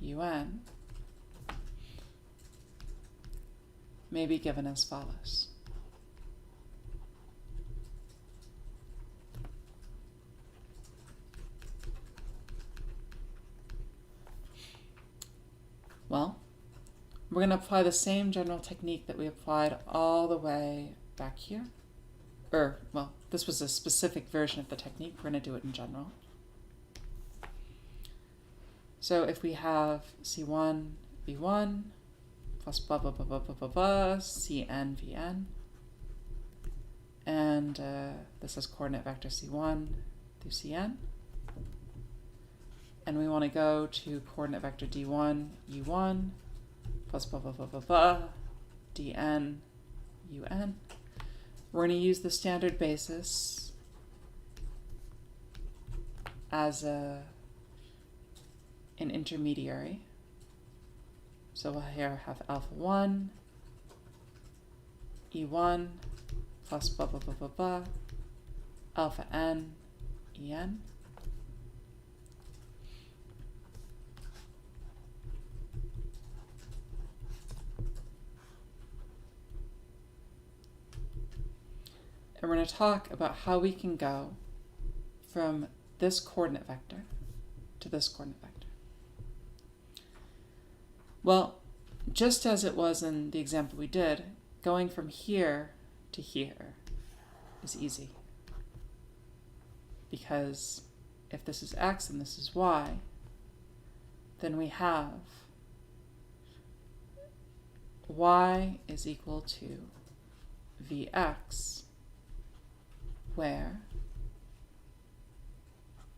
Un may be given as follows. Well, we're going to apply the same general technique that we applied all the way back here. Well, this was a specific version of the technique. We're going to do it in general. So if we have C1, V1, plus blah, blah, blah, blah, blah, blah, blah, Cn, Vn, and this is coordinate vector C1 through Cn, and we want to go to coordinate vector D1, U1, plus blah, blah, blah, blah, blah, Dn, Un. We're going to use the standard basis as an intermediary. So we'll here have alpha 1, E1, plus blah, blah, blah, blah, blah, alpha n, En. And we're going to talk about how we can go from this coordinate vector to this coordinate vector. Well, just as it was in the example we did, going from here to here is easy. Because if this is x and this is y, then we have y is equal to vx, where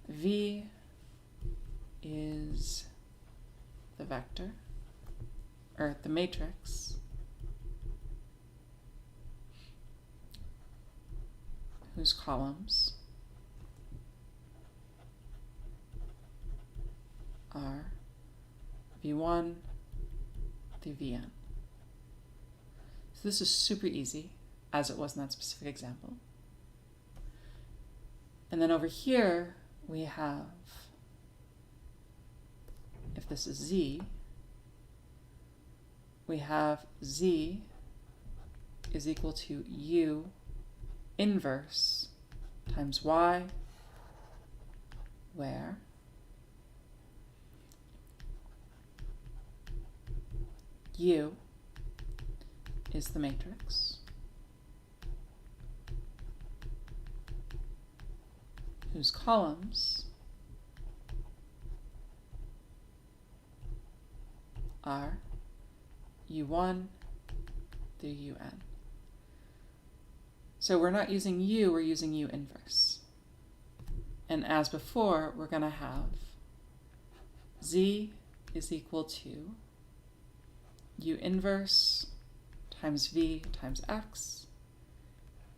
v is the vector, or the matrix, whose columns are v1 through vn. So this is super easy, as it was in that specific example. And then over here, we have, if this is z, we have z is equal to u inverse times y, where u is the matrix, whose columns are u1 through un. So we're not using u, we're using u inverse. And as before, we're going to have z is equal to u inverse times v times x,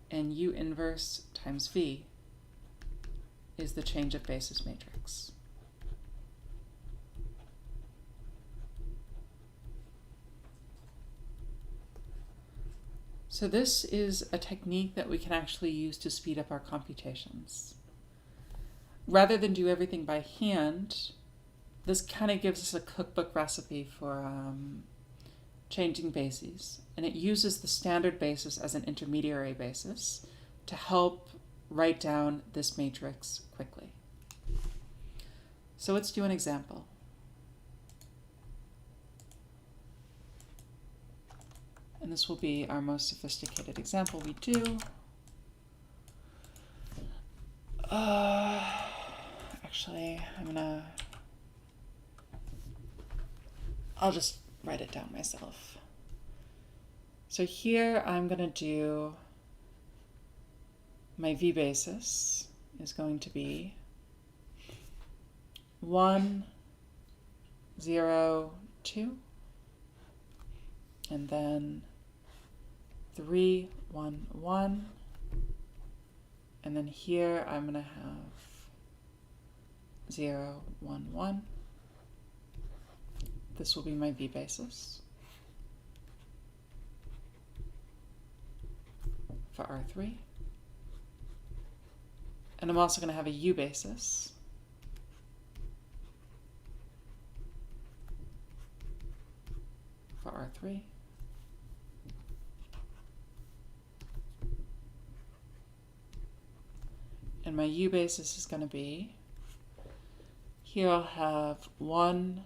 and u inverse times v is the change of basis matrix. So this is a technique that we can actually use to speed up our computations. Rather than do everything by hand, this kind of gives us a cookbook recipe for changing bases. And it uses the standard basis as an intermediary basis to help write down this matrix quickly. So let's do an example. And this will be our most sophisticated example we do. Actually, I'll just write it down myself. So here I'm gonna do my v basis is going to be 1, 0, 2, and then 3, 1, 1, and then here I'm going to have 0, 1, 1. This will be my v basis for R3. And I'm also going to have a u basis for R3. And my u basis is going to be, here I'll have 1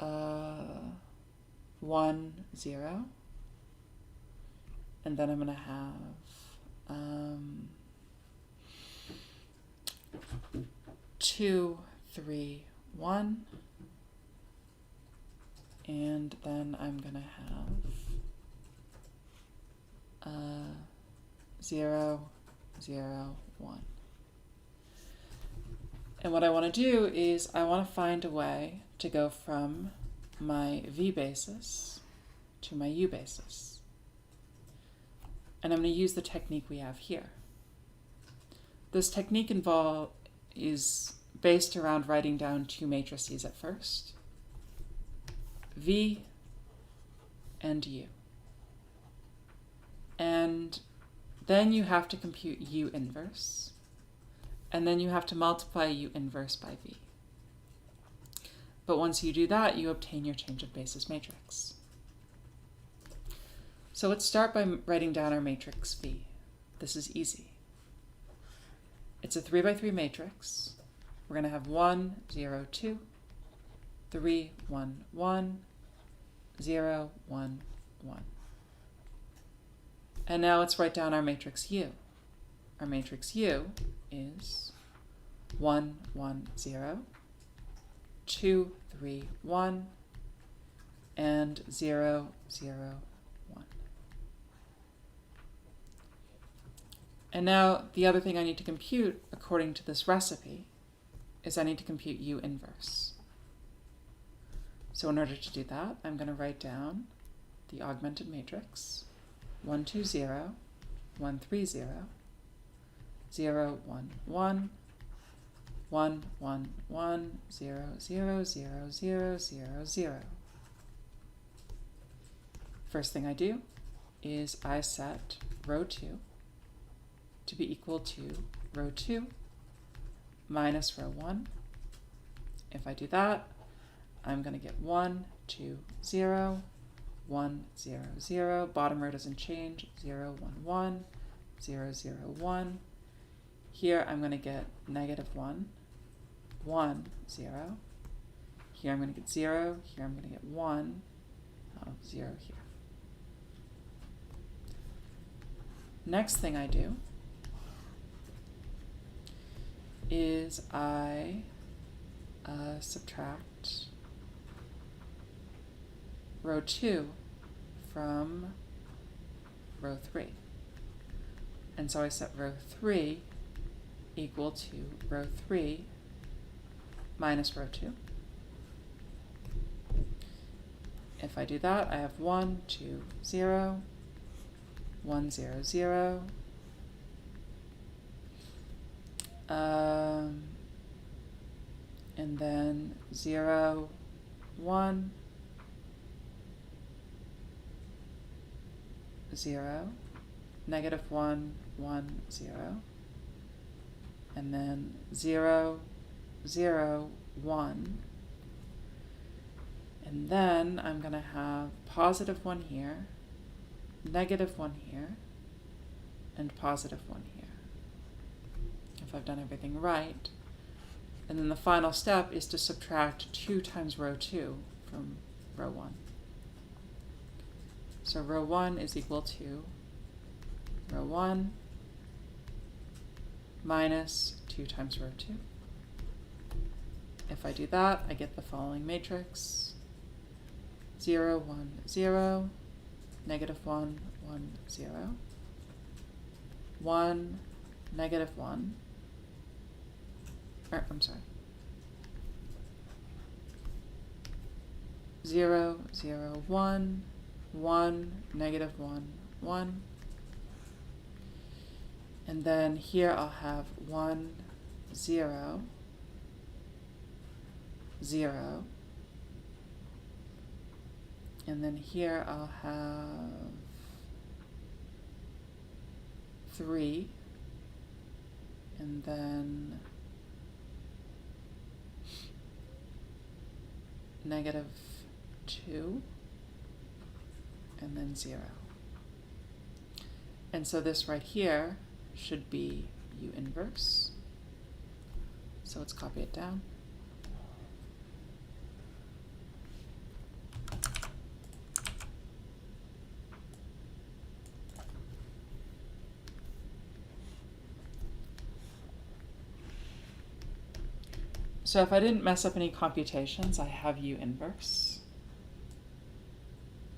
1, 0. And then I'm going to have 2, 3, 1. And then I'm going to have 0, 0, 1. And what I want to do is I want to find a way to go from my V basis to my U basis. And I'm going to use the technique we have here. This technique is based around writing down two matrices at first, V and U. And then you have to compute U inverse. And then you have to multiply U inverse by V. But once you do that, you obtain your change of basis matrix. So let's start by writing down our matrix V. This is easy. It's a 3 by 3 matrix. We're going to have 1, 0, 2, 3, 1, 1, 0, 1, 1. And now let's write down our matrix U. Our matrix U is 1, 1, 0, 2, 3, 1, and 0, 0, 1. And now the other thing I need to compute, according to this recipe, is I need to compute U inverse. So in order to do that, I'm going to write down the augmented matrix 1, 2, 0, 1, 3, 0, 0, 1, 1, 1, 1, 1, 0, 0, 0, 0, 0, 0. First thing I do is I set row 2 to be equal to row 2 minus row 1. If I do that, I'm going to get 1, 2, 0, 1, 0, 0. Bottom row doesn't change. 0, 1, 1, 0, 0, 1. Here I'm going to get negative 1, 1, 0. Here I'm going to get 0. Here I'm going to get 1, 0 here. Next thing I do is I subtract row 2 from row 3. And so I set row 3 equal to row 3 minus row 2. If I do that, I have 1, 2, 0, 1, 0, 0. And then 0, 1, 0, negative 1, 1, 0, and then 0, 0, 1, and then I'm going to have positive 1 here, negative 1 here, and positive 1 here, if I've done everything right. And then the final step is to subtract 2 times row 2 from row 1. So row 1 is equal to row 1 minus 2 times row 2. If I do that, I get the following matrix: 0, 1, 0, negative 1, 1, 0, 1, negative 1, I'm sorry, 0, 0, 1, 1, negative 1, 1. And then here I'll have 1, 0, 0. And then here I'll have 3. And then negative 2. And then 0. And so this right here should be U inverse. So let's copy it down. So if I didn't mess up any computations, I have U inverse.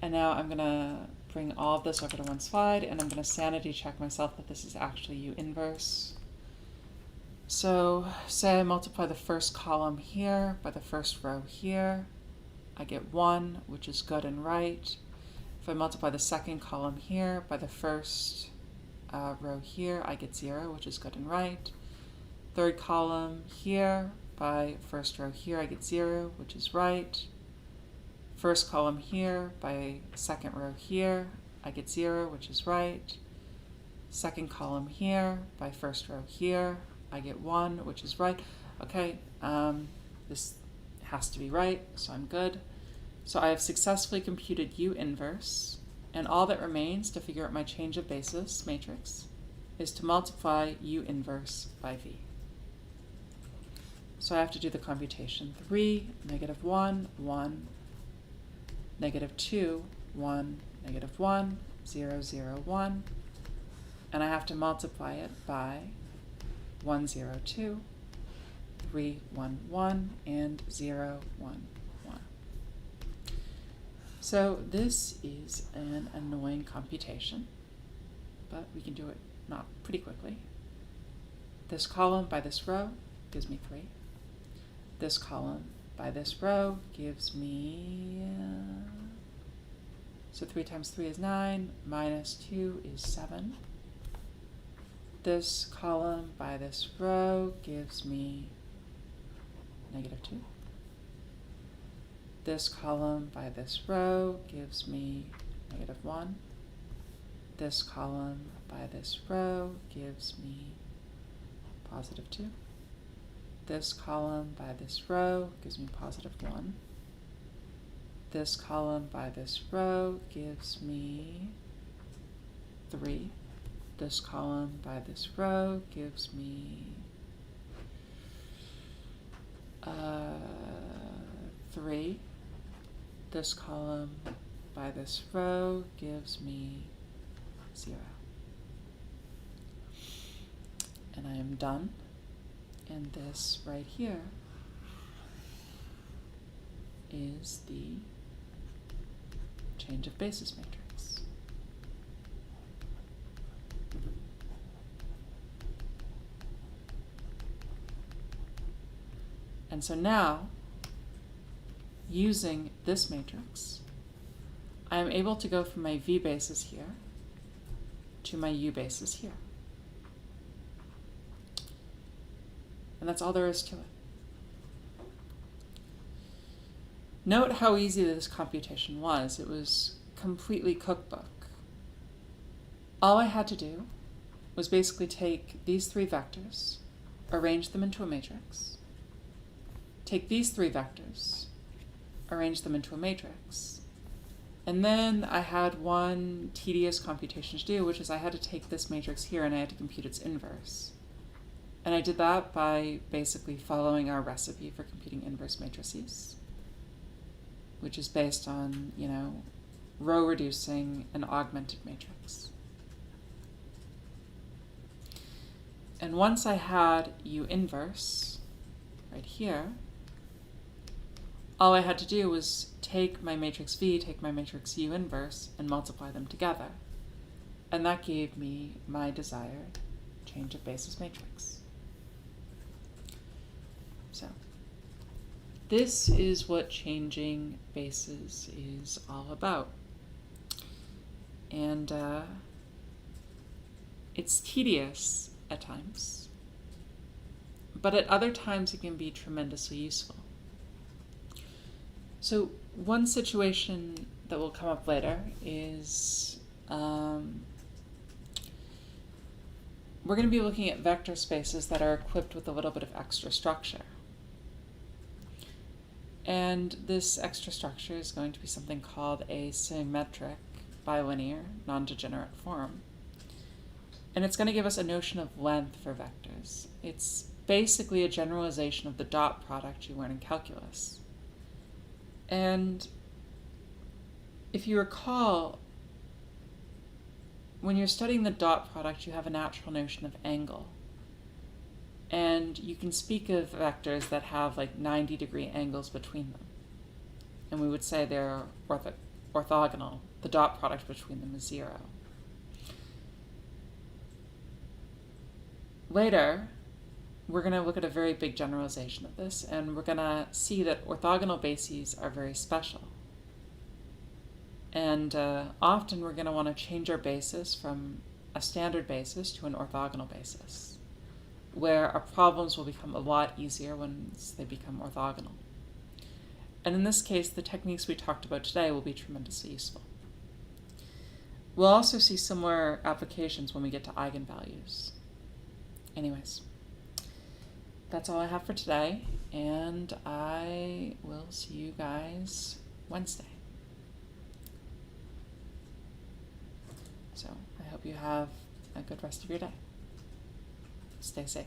And now I'm going to bring all of this over to one slide, and I'm going to sanity check myself that this is actually U inverse. So say I multiply the first column here by the first row here, I get 1, which is good and right. If I multiply the second column here by the first row here, I get 0, which is good and right. Third column here by first row here, I get 0, which is right. First column here by second row here, I get 0, which is right. Second column here by first row here, I get 1, which is right. Okay, this has to be right, so I'm good. So I have successfully computed U inverse, and all that remains to figure out my change of basis matrix is to multiply U inverse by V. So I have to do the computation. 3, -1, 1, -2, 1, -1, 0, 0, 1, and I have to multiply it by 1, 0, 2, 3, 1, 1, and 0, 1, 1. So this is an annoying computation, but we can do it not pretty quickly. This column by this row gives me 3. This column by this row gives me, so 3 times 3 is 9, minus 2 is 7. This column by this row gives me -2. This column by this row gives me -1. This column by this row gives me +2. This column by this row gives me +1. This column by this row gives me 3. This column by this row gives me 3. This column by this row gives me 0. And I am done. And this right here is the change of basis matrix. And so now, using this matrix, I am able to go from my V basis here to my U basis here. And that's all there is to it. Note how easy this computation was. It was completely cookbook. All I had to do was basically take these 3 vectors, arrange them into a matrix, take these 3 vectors, arrange them into a matrix, and then I had one tedious computation to do, which is I had to take this matrix here and I had to compute its inverse. And I did that by basically following our recipe for computing inverse matrices, which is based on, row reducing an augmented matrix. And once I had U inverse right here, all I had to do was take my matrix V, take my matrix U inverse, and multiply them together. And that gave me my desired change of basis matrix. So this is what changing bases is all about. And it's tedious at times, but at other times it can be tremendously useful. So one situation that will come up later is we're going to be looking at vector spaces that are equipped with a little bit of extra structure. And this extra structure is going to be something called a symmetric bilinear non-degenerate form. And it's going to give us a notion of length for vectors. It's basically a generalization of the dot product you learn in calculus. And if you recall, when you're studying the dot product, you have a natural notion of angle. And you can speak of vectors that have like 90-degree angles between them. And we would say they're orthogonal. The dot product between them is 0. Later, we're going to look at a very big generalization of this, and we're going to see that orthogonal bases are very special. And often we're going to want to change our basis from a standard basis to an orthogonal basis, where our problems will become a lot easier once they become orthogonal. And in this case, the techniques we talked about today will be tremendously useful. We'll also see similar applications when we get to eigenvalues. Anyways, that's all I have for today, and I will see you guys Wednesday. So I hope you have a good rest of your day. Stay safe.